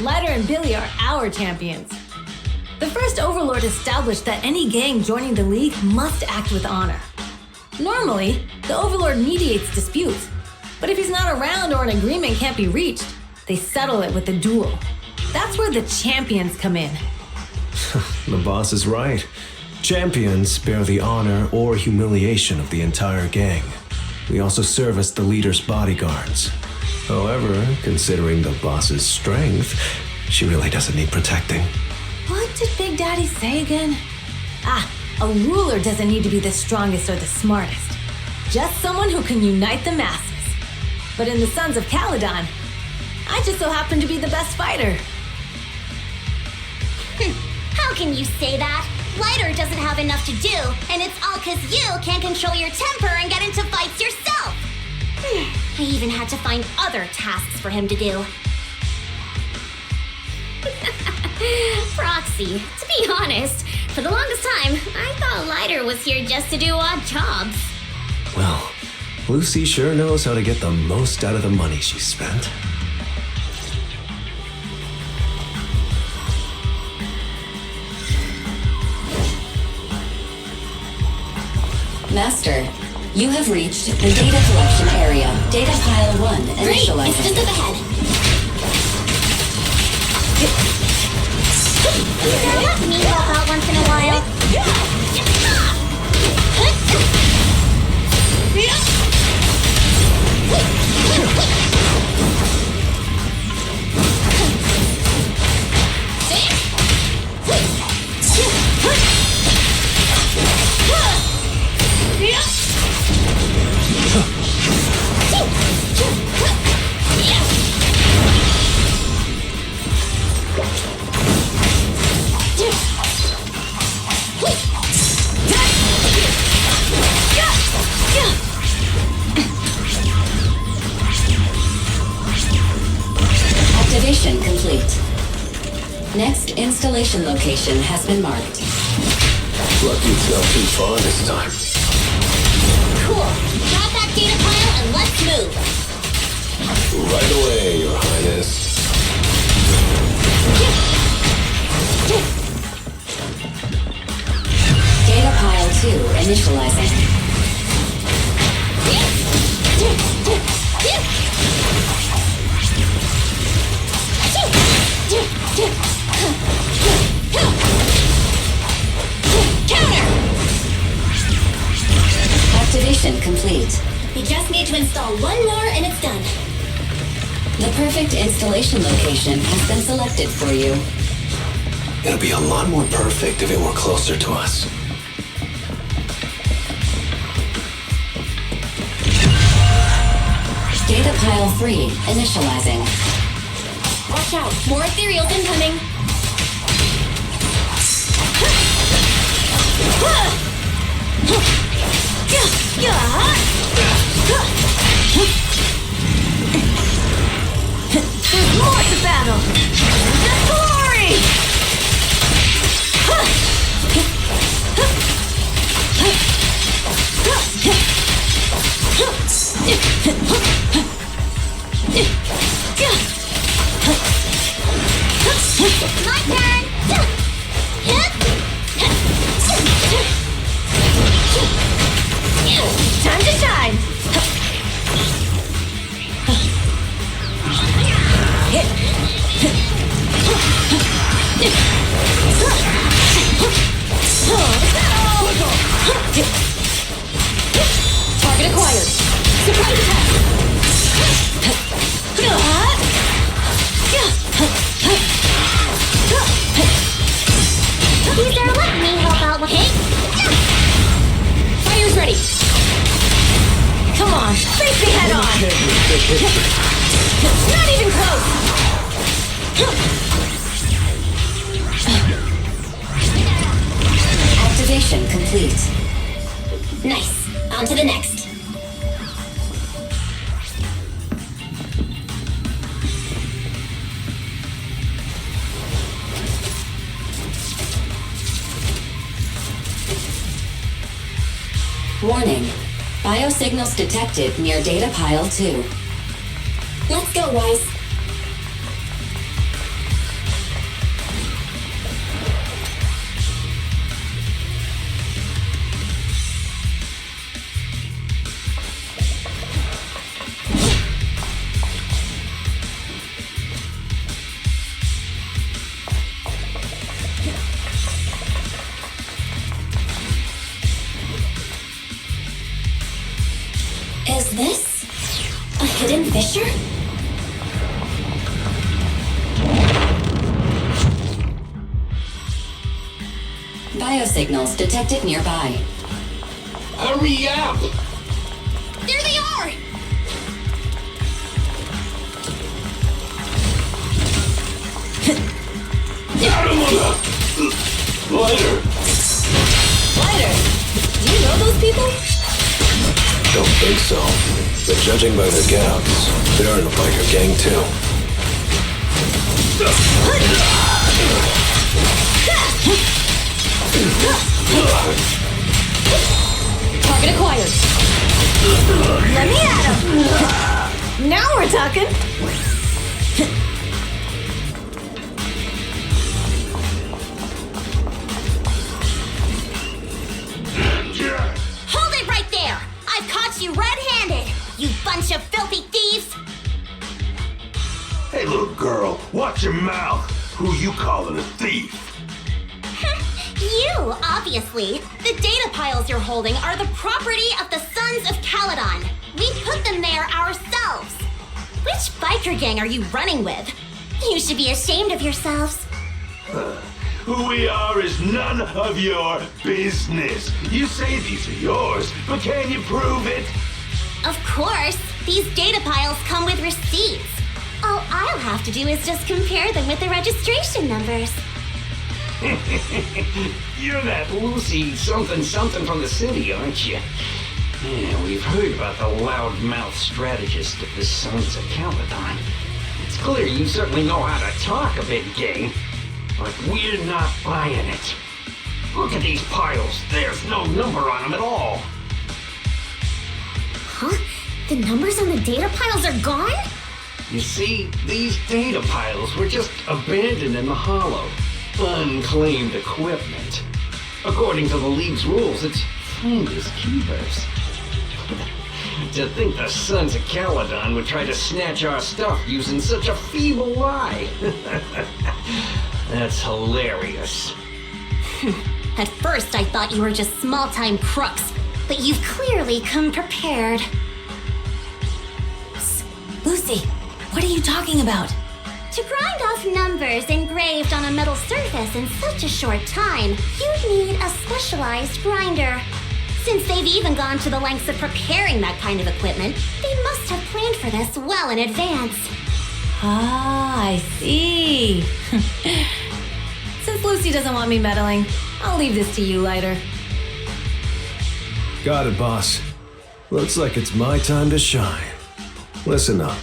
Speaker 5: Lighter and Billy are our champions. The first Overlord established that any gang joining the League must act with honor. Normally, the Overlord mediates disputes, but if he's not around or an agreement can't be reached, they settle it with a duel. That's where the champions come in.
Speaker 9: The boss is right. Champions bear the honor or humiliation of the entire gang. We also serve as the leader's bodyguards. However, considering the boss's strength, she really doesn't need protecting.
Speaker 5: What did Big Daddy say again? A ruler doesn't need to be the strongest or the smartest. Just someone who can unite the masses. But in the Sons of Calydon, I just so happen to be the best fighter.
Speaker 3: How can you say that? Lighter doesn't have enough to do, and it's all because you can't control your temper and get into fights yourself. I even had to find other tasks for him to do.
Speaker 6: Proxy, to be honest, for the longest time, I thought Lighter was here just to do odd jobs.
Speaker 9: Well, Lucy sure knows how to get the most out of the money she spent.
Speaker 7: Master, you have reached the data collection area. Data pile 1
Speaker 3: Great,
Speaker 7: initializing.
Speaker 3: it's just up ahead. Let me help out once in a while.
Speaker 7: Activation complete. Next installation location has been marked.
Speaker 9: Lucky it's not too far this time.
Speaker 3: Cool. Grab that data pile and let's move.
Speaker 9: Right away, Your Highness.
Speaker 7: Data pile 2 initializing. Activation complete.
Speaker 3: We just need to install one more and it's done.
Speaker 7: The perfect installation location has been selected for you.
Speaker 9: It'll be a lot more perfect if it were closer to us.
Speaker 7: Data pile 3 initializing.
Speaker 3: Watch out, more ethereals incoming.
Speaker 5: There's more to battle! The glory!
Speaker 3: My turn!
Speaker 5: Time to shine!
Speaker 3: Target acquired. Surprise attack. Either let me help out with it. Fire's ready.
Speaker 5: Come on, face me head on! Not even close!
Speaker 7: Activation complete.
Speaker 3: Nice. On to the next.
Speaker 7: Warning. Biosignals detected near data pile 2.
Speaker 3: Let's go, Wise.
Speaker 5: Is this a hidden fissure?
Speaker 7: Biosignals detected nearby.
Speaker 4: Hurry up!
Speaker 5: There they are!
Speaker 4: Got him on the lighter.
Speaker 5: Lighter, do you know those people?
Speaker 9: Don't think so. But judging by their getouts, they're in the biker gang too.
Speaker 5: Target acquired. Let me at him. Now we're talking.
Speaker 3: Hold it right there! I've caught you red-handed, you bunch of filthy thieves!
Speaker 4: Hey, little girl, watch your mouth. Who you calling a thief?
Speaker 3: You, obviously. The data piles you're holding are the property of the Sons of Calydon. We put them there ourselves. Which biker gang are you running with? You should be ashamed of yourselves.
Speaker 4: Who we are is none of your business. You say these are yours, but can you prove it?
Speaker 3: Of course, these data piles come with receipts. All I'll have to do is just compare them with the registration numbers.
Speaker 14: You're that Lucy something from the city, aren't you? Yeah, we've heard about the loudmouth strategist of the Sons of Calydon. It's clear you certainly know how to talk a big game, but we're not buying it. Look at these piles. There's no number on them at all.
Speaker 3: Huh? The numbers on the data piles are gone?
Speaker 14: You see, these data piles were just abandoned in the hollow. Unclaimed equipment. According to the League's rules, it's finders keepers. To think the Sons of Calydon would try to snatch our stuff using such a feeble lie. That's hilarious.
Speaker 3: At first, I thought you were just small-time crooks, but you've clearly come prepared.
Speaker 5: Lucy, what are you talking about?
Speaker 3: To grind off numbers engraved on a metal surface in such a short time, you'd need a specialized grinder. Since they've even gone to the lengths of preparing that kind of equipment, they must have planned for this well in advance.
Speaker 5: Ah, I see. Since Lucy doesn't want me meddling, I'll leave this to you, Lighter.
Speaker 9: Got it, boss. Looks like it's my time to shine. Listen up.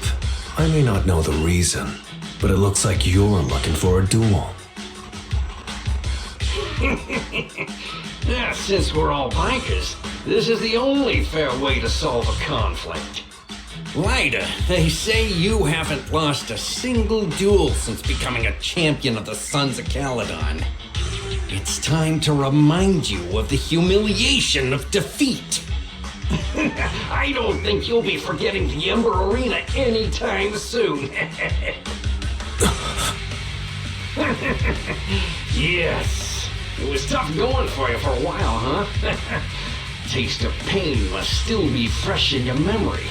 Speaker 9: I may not know the reason, but it looks like you're looking for a duel.
Speaker 14: Yeah, since we're all bikers, this is the only fair way to solve a conflict.
Speaker 1: Ryder, they say you haven't lost a single duel since becoming a champion of the Sons of Calydon. It's time to remind you of the humiliation of defeat.
Speaker 14: I don't think you'll be forgetting the Ember Arena anytime soon. Yes, it was tough going for you for a while, huh? Taste of pain must still be fresh in your memory.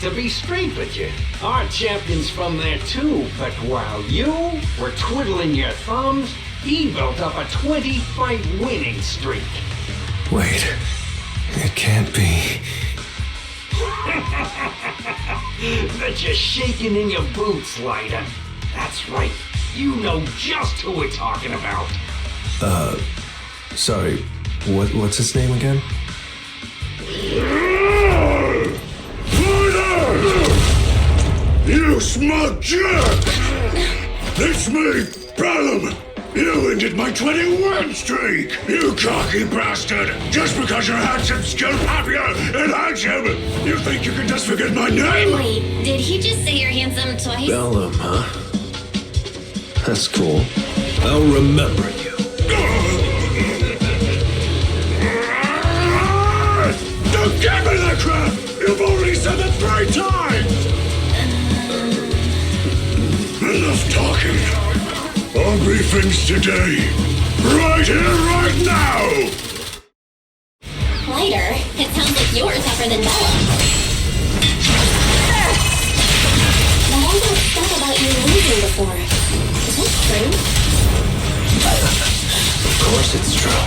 Speaker 14: To be straight with you, our champion's from there too, but while you were twiddling your thumbs, he built up a 20-fight winning streak.
Speaker 9: Wait, it can't be.
Speaker 14: Bet you're shaking in your boots, Lighter. That's right, you know just who we're talking about.
Speaker 9: Sorry, what's his name again?
Speaker 4: You smug jerk! It's me, Perlman! You ended my 20-win streak! You cocky bastard! Just because you're handsome, skilled, happier, and handsome, you think you can just forget my name?
Speaker 6: Wait, did he just say you're handsome twice?
Speaker 9: Bellum, huh? That's cool. I'll remember you.
Speaker 4: Don't give me that crap! You've already said it 3 times! Enough talking. I'll brief things today. Right here, right now!
Speaker 6: Lighter, it sounds like you're tough tougher than Bella. Now all that stuff about you losing before, is that true?
Speaker 9: Of course it's true.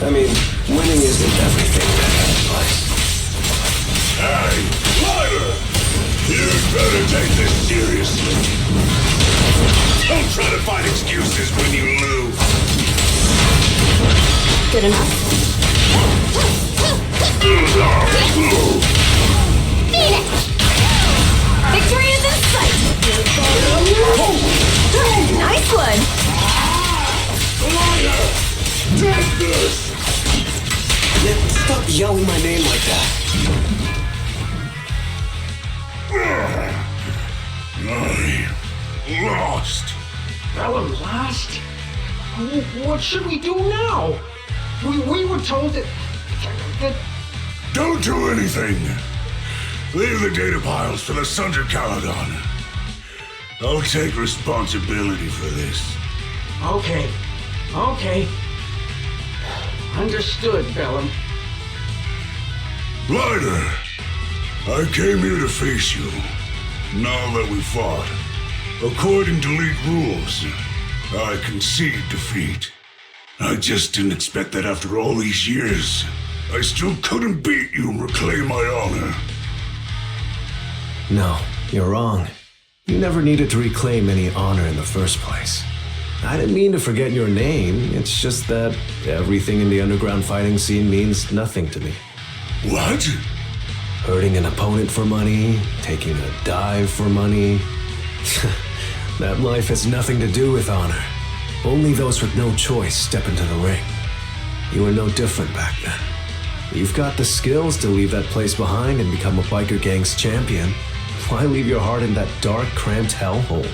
Speaker 9: I mean, winning isn't everything in that place.
Speaker 4: Hey, Ryder! You'd better take this seriously. Don't try to find excuses when you lose.
Speaker 6: Good enough? Beat it!
Speaker 5: Victory is in sight! Nice one!
Speaker 4: Ryder! Take this!
Speaker 9: Yeah, stop yelling my name like that.
Speaker 4: I lost.
Speaker 14: Bella lost? What should we do now? We were told that...
Speaker 4: Don't do anything. Leave the data piles for the Sons of Calydon. I'll take responsibility for this.
Speaker 14: Okay. Understood, Bellum.
Speaker 4: Ryder, I came here to face you. Now that we fought, according to League rules, I concede defeat. I just didn't expect that after all these years, I still couldn't beat you and reclaim my honor.
Speaker 9: No, you're wrong. You never needed to reclaim any honor in the first place. I didn't mean to forget your name, it's just that everything in the underground fighting scene means nothing to me.
Speaker 4: What?
Speaker 9: Hurting an opponent for money, taking a dive for money. That life has nothing to do with honor. Only those with no choice step into the ring. You were no different back then. You've got the skills to leave that place behind and become a biker gang's champion. Why leave your heart in that dark, cramped hellhole?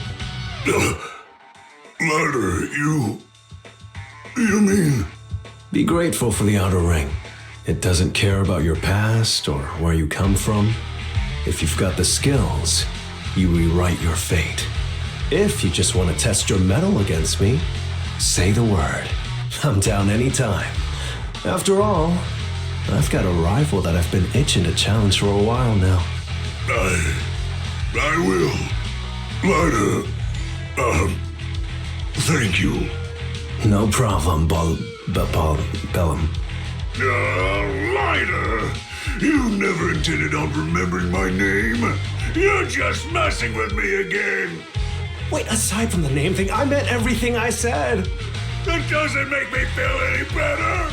Speaker 4: Ryder, you mean...
Speaker 9: Be grateful for the outer ring. It doesn't care about your past or where you come from. If you've got the skills, you rewrite your fate. If you just want to test your mettle against me, say the word. I'm down anytime. After all, I've got a rival that I've been itching to challenge for a while now.
Speaker 4: I will. Ryder, thank you.
Speaker 9: No problem, Bellum.
Speaker 4: Ryder, you never intended on remembering my name. You're just messing with me again.
Speaker 9: Wait, aside from the name thing, I meant everything I said.
Speaker 4: It doesn't make me feel any better.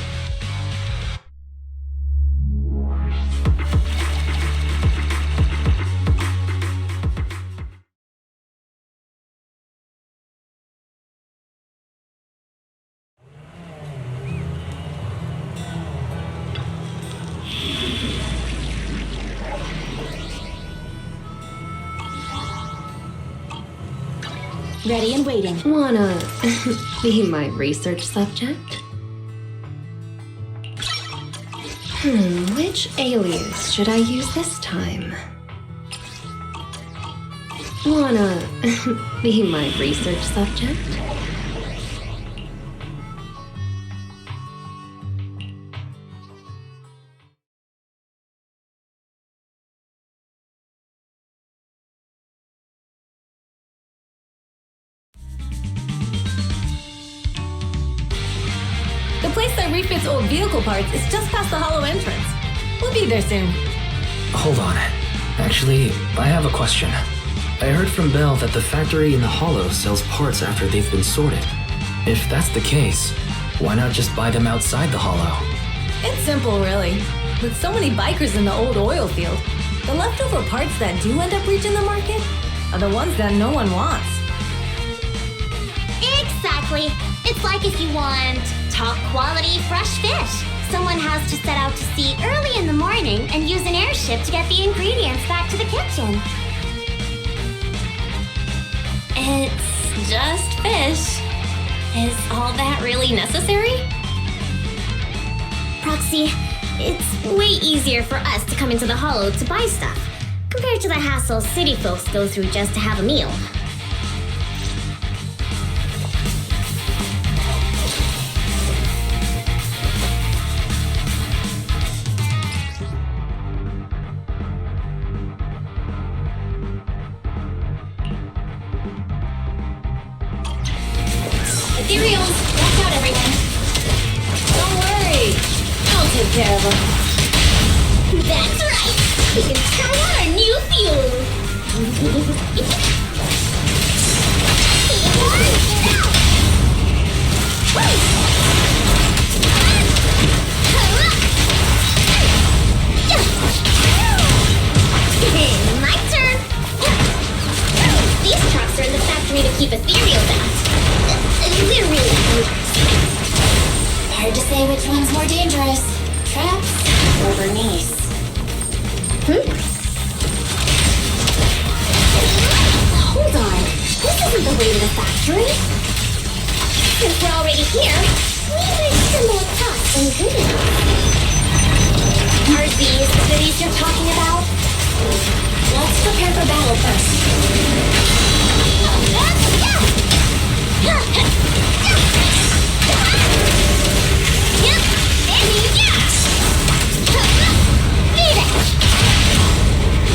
Speaker 12: Ready and waiting.
Speaker 11: Wanna be my research subject? Which alias should I use this time? Wanna be my research subject?
Speaker 5: The place that refits old vehicle parts is just past the hollow entrance. We'll be there soon.
Speaker 2: Hold on. Actually, I have a question. I heard from Belle that the factory in the hollow sells parts after they've been sorted. If that's the case, why not just buy them outside the hollow?
Speaker 5: It's simple, really. With so many bikers in the old oil field, the leftover parts that do end up reaching the market are the ones that no one wants.
Speaker 3: Exactly. It's like if you want top quality fresh fish. Someone has to set out to sea early in the morning and use an airship to get the ingredients back to the kitchen.
Speaker 6: It's just fish. Is all that really necessary? Proxy, it's way easier for us to come into the hollow to buy stuff, compared to the hassle city folks go through just to have a meal.
Speaker 5: take care of them.
Speaker 6: That's right! We can try out our new fuel! My turn! These trucks are in the factory to keep ethereals out. They're really dangerous. Hard to say which one's more dangerous. Traps or Bernice? Hold on. This isn't the way to the factory. Since we're already here, we might stumble across some goodies. Are these the goodies you're talking about? Let's prepare for battle first.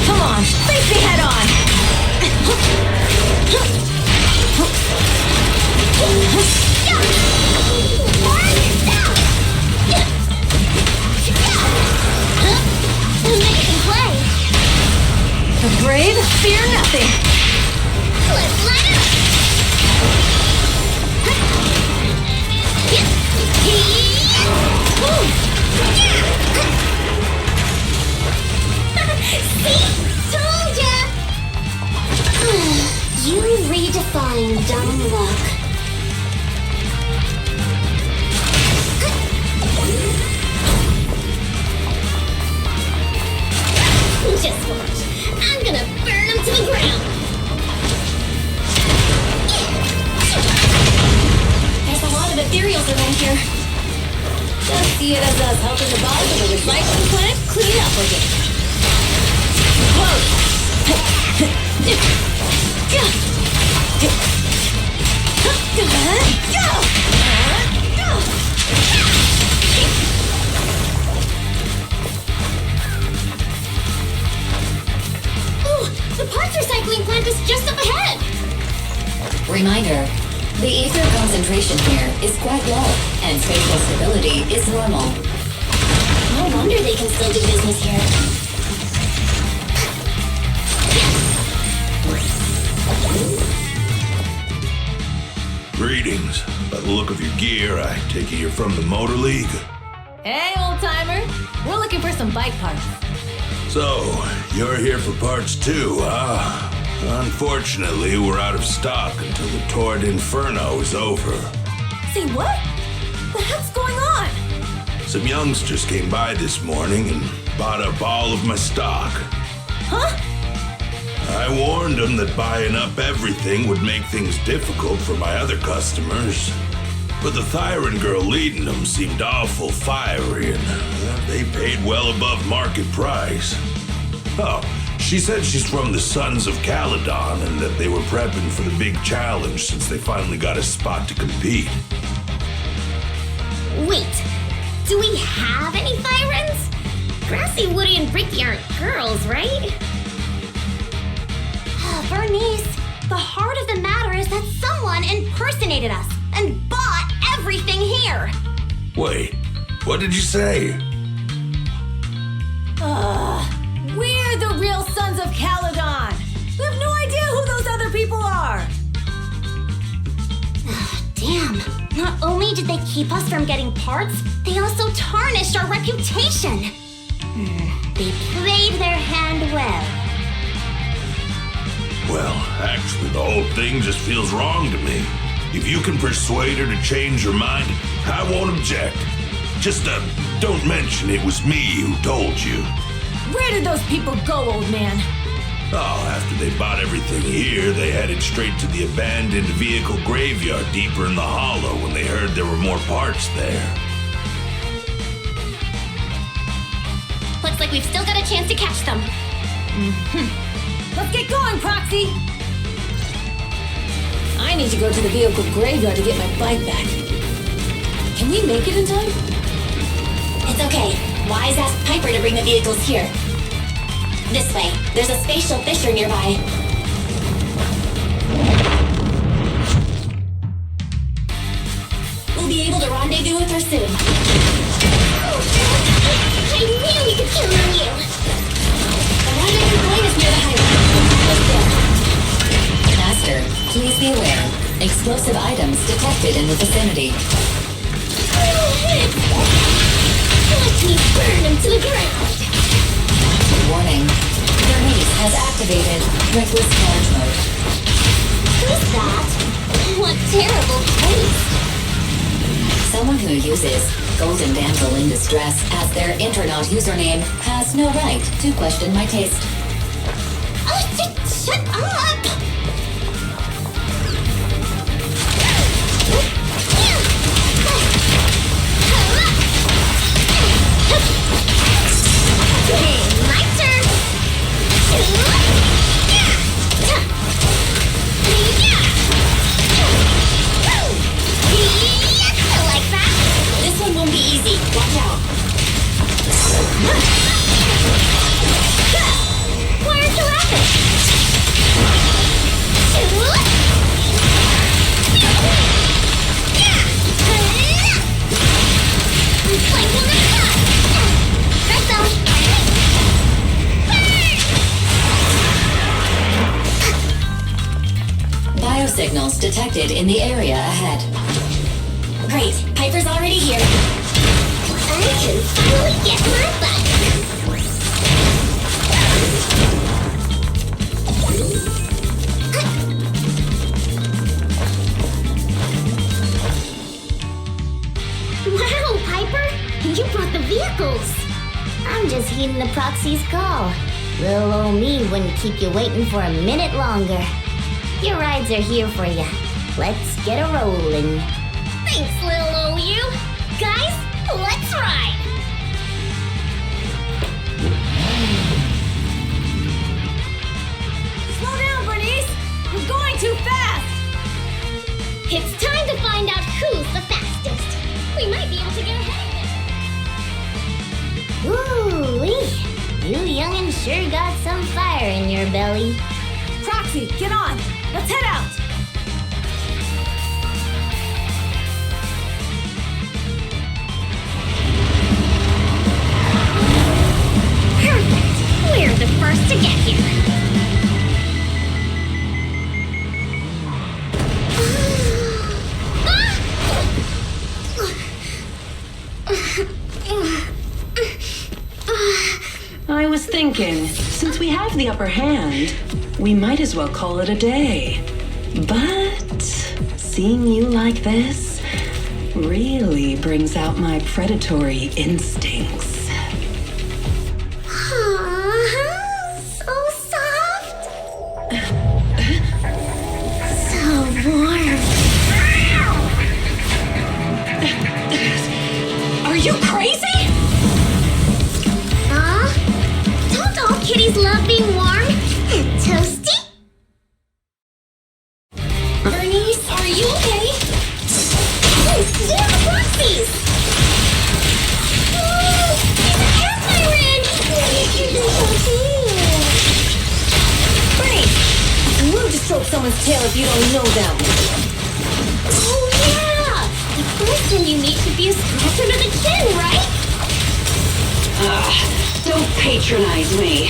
Speaker 5: Come on, face me head on! The brave fear nothing.
Speaker 6: Let's line up! See? Told ya! You redefine dumb luck. Just watch. I'm gonna burn them to the ground.
Speaker 5: There's a lot of ethereals around here. Just see it as us helping the boss of the recycling plant clean up again. Whoa!
Speaker 6: The parts recycling plant is just up ahead!
Speaker 7: Reminder, the ether concentration here is quite low, and spatial stability is normal.
Speaker 6: No wonder they can still do business here.
Speaker 4: Greetings. By the look of your gear, I take it you're from the Motor League.
Speaker 5: Hey, old timer. We're looking for some bike parts.
Speaker 4: So, you're here for parts too, huh? Unfortunately, we're out of stock until the Torrid Inferno is over.
Speaker 5: Say what? The heck's going on?
Speaker 4: Some youngsters came by this morning and bought up all of my stock.
Speaker 5: Huh?
Speaker 4: I warned them that buying up everything would make things difficult for my other customers. But the Thyron girl leading them seemed awful fiery, and they paid well above market price. Oh, she said she's from the Sons of Calydon and that they were prepping for the big challenge since they finally got a spot to compete.
Speaker 6: Wait, do we have any Thyrans? Grassy, Woody, and Bricky aren't girls, right? Bernice, the heart of the matter is that someone impersonated us and bought everything here.
Speaker 4: Wait, what did you say?
Speaker 5: We're the real Sons of Calydon. We have no idea who those other people are.
Speaker 6: Damn. Not only did they keep us from getting parts, they also tarnished our reputation. They played their hand well.
Speaker 4: Well, actually, the whole thing just feels wrong to me. If you can persuade her to change her mind, I won't object. Just, don't mention it was me who told you.
Speaker 5: Where did those people go, old man?
Speaker 4: Oh, after they bought everything here, they headed straight to the abandoned vehicle graveyard deeper in the hollow when they heard there were more parts there.
Speaker 6: Looks like we've still got a chance to catch them.
Speaker 5: Let's get going, Proxy! I need to go to the vehicle graveyard to get my bike back. Can we make it in time?
Speaker 6: It's okay. Wise asked Piper to bring the vehicles here. This way. There's a spatial fissure nearby. We'll be able to rendezvous with her soon. me burn him to the ground!
Speaker 7: Warning. Bernice has activated reckless charge mode.
Speaker 6: Who's that? What terrible taste!
Speaker 7: Someone who uses Golden Damsel in Distress as their Internaut username has no right to question my taste.
Speaker 6: Oh, shut up! Okay, my turn! Like that?
Speaker 5: This one won't be easy. Watch out.
Speaker 6: Why aren't you laughing? Like one of Right down.
Speaker 7: Biosignals detected in the area ahead.
Speaker 5: Great. Piper's already here.
Speaker 6: I can finally get my bike. Wow, Piper! You brought the vehicles!
Speaker 3: I'm just heeding the proxy's call. Little old me wouldn't keep you waiting for a minute longer. Your rides are here for you. Let's get a rolling.
Speaker 6: Thanks, little old you. Guys, let's ride!
Speaker 5: Slow down, Bernice! You're going too fast!
Speaker 6: It's time to find out who's the fastest. We might be able to get ahead of
Speaker 3: Woo-wee! You youngin' sure got some fire in your belly.
Speaker 5: Proxy, get on! Let's head out!
Speaker 6: Perfect! We're the first to get here.
Speaker 13: I was thinking, since we have the upper hand, we might as well call it a day. But seeing you like this really brings out my predatory instincts.
Speaker 6: Aww, so soft. So warm.
Speaker 5: Are you crazy?
Speaker 6: Don't all kitties love being warm and toasty?
Speaker 5: Bernice, are you okay?
Speaker 6: They're the proxies! Oh, he's a cat siren!
Speaker 5: Bernice, it's rude to stroke someone's tail if you don't know them.
Speaker 6: Oh yeah! The person you meet should be a scratch under the chin, right?
Speaker 13: Don't patronize me.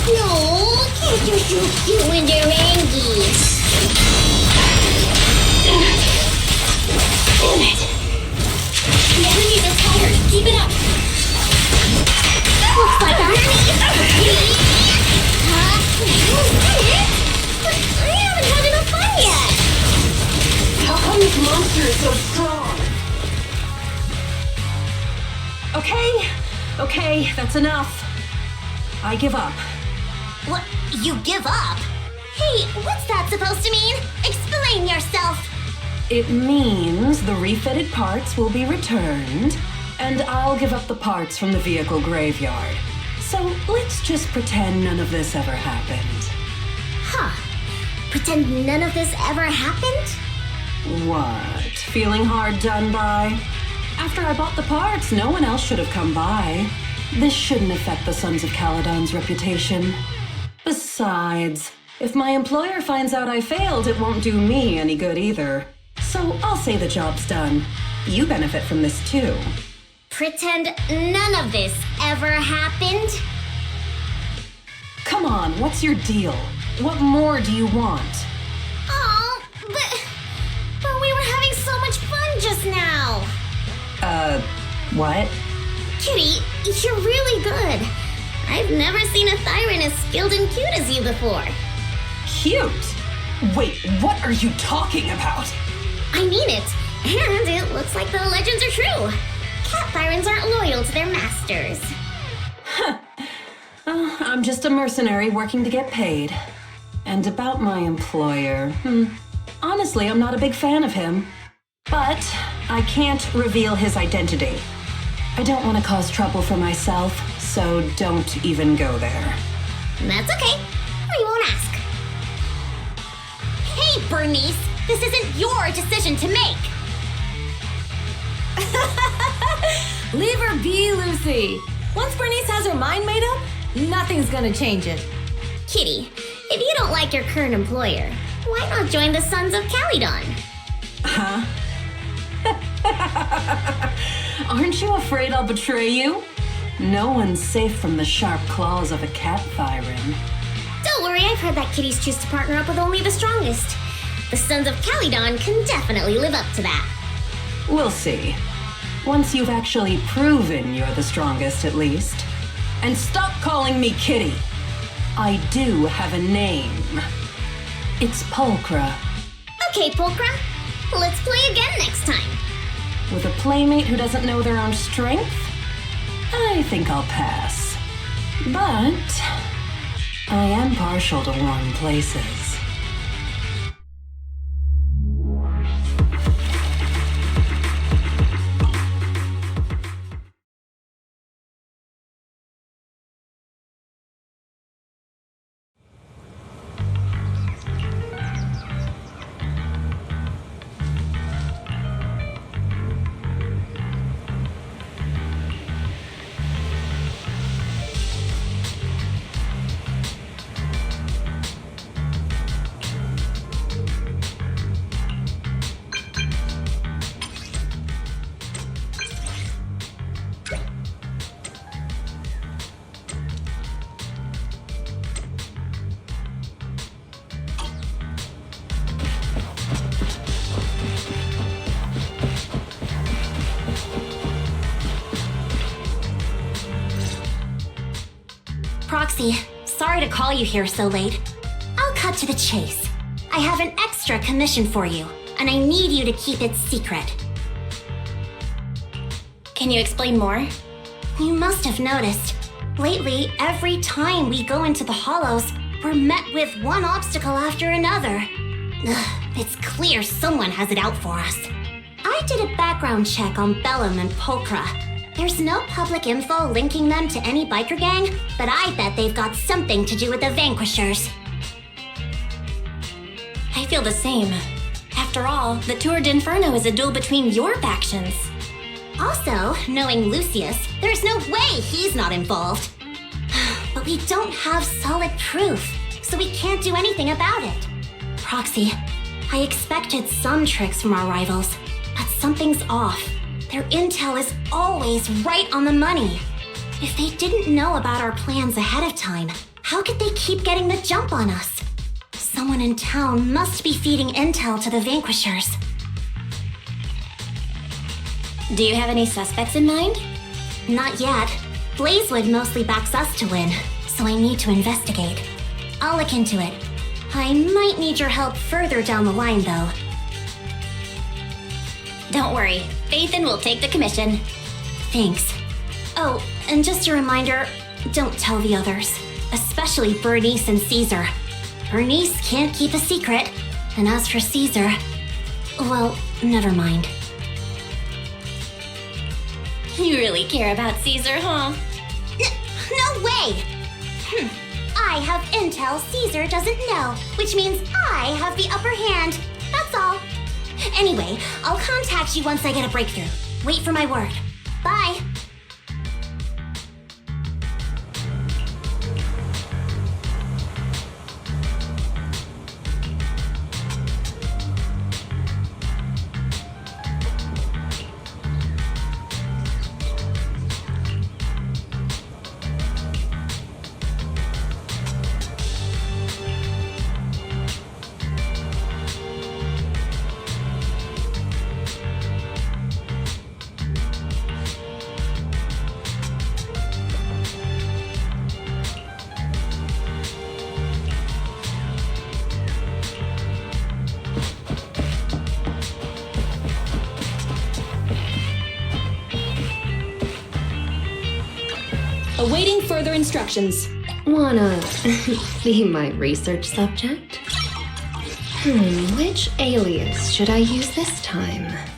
Speaker 6: No, can't you so cute when they're angry?
Speaker 5: Damn it! The enemies are tired. Keep it up.
Speaker 6: Looks like I'm But I haven't had enough fun yet!
Speaker 13: How come this monster is so strong? Okay, that's enough. I give up.
Speaker 6: What? You give up? Hey, what's that supposed to mean? Explain yourself!
Speaker 13: It means the refitted parts will be returned, and I'll give up the parts from the vehicle graveyard. So let's just pretend none of this ever happened.
Speaker 6: Huh. Pretend none of this ever happened?
Speaker 13: What? Feeling hard done by? After I bought the parts, no one else should have come by. This shouldn't affect the Sons of Calydon's reputation. Besides, if my employer finds out I failed, it won't do me any good either. So I'll say the job's done. You benefit from this too.
Speaker 6: Pretend none of this ever happened?
Speaker 13: Come on, what's your deal? What more do you want?
Speaker 6: Oh, but we were having so much fun just now.
Speaker 13: What?
Speaker 3: Kitty, you're really good. I've never seen a Thyran as skilled and cute as you before.
Speaker 13: Cute? Wait, what are you talking about?
Speaker 3: I mean it, and it looks like the legends are true. Cat Thyrans aren't loyal to their masters.
Speaker 13: I'm just a mercenary working to get paid. And about my employer, honestly, I'm not a big fan of him. But I can't reveal his identity. I don't want to cause trouble for myself, so don't even go there.
Speaker 3: That's okay. We won't ask. Hey, Bernice, this isn't your decision to make.
Speaker 5: Leave her be, Lucy. Once Bernice has her mind made up, nothing's gonna change it.
Speaker 3: Kitty, if you don't like your current employer, why not join the Sons of Calydon?
Speaker 13: Huh? Aren't you afraid I'll betray you? No one's safe from the sharp claws of a cat Thyran.
Speaker 3: Don't worry, I've heard that kitties choose to partner up with only the strongest. The Sons of Calydon can definitely live up to that.
Speaker 13: We'll see. Once you've actually proven you're the strongest, at least. And stop calling me Kitty. I do have a name. It's Pulchra.
Speaker 3: Okay, Pulchra. Let's play again next time.
Speaker 13: With a playmate who doesn't know their own strength? I think I'll pass. But I am partial to warm places.
Speaker 3: Proxy, sorry to call you here so late. I'll cut to the chase. I have an extra commission for you, and I need you to keep it secret.
Speaker 6: Can you explain more?
Speaker 3: You must have noticed. Lately, every time we go into the Hollows, we're met with one obstacle after another. Ugh, it's clear someone has it out for us. I did a background check on Perlman and Pulchra. There's no public info linking them to any biker gang, but I bet they've got something to do with the Vanquishers.
Speaker 6: I feel the same. After all, the Tour d'Inferno is a duel between your factions.
Speaker 3: Also, knowing Lucius, there's no way he's not involved. But we don't have solid proof, so we can't do anything about it. Proxy, I expected some tricks from our rivals, but something's off. Their intel is always right on the money. If they didn't know about our plans ahead of time, how could they keep getting the jump on us? Someone in town must be feeding intel to the Vanquishers.
Speaker 6: Do you have any suspects in mind?
Speaker 3: Not yet. Blazewood mostly backs us to win, so I need to investigate. I'll look into it. I might need your help further down the line, though.
Speaker 6: Don't worry, Phaethon will take the commission.
Speaker 3: Thanks. Oh, and just a reminder, don't tell the others, especially Bernice and Caesar. Bernice can't keep a secret, and as for Caesar, well, never mind.
Speaker 6: You really care about Caesar, huh?
Speaker 3: No way! I have intel Caesar doesn't know, which means I have the upper hand. That's all. Anyway, I'll contact you once I get a breakthrough. Wait for my word. Bye.
Speaker 12: Awaiting further instructions.
Speaker 11: Wanna be my research subject? Which alias should I use this time?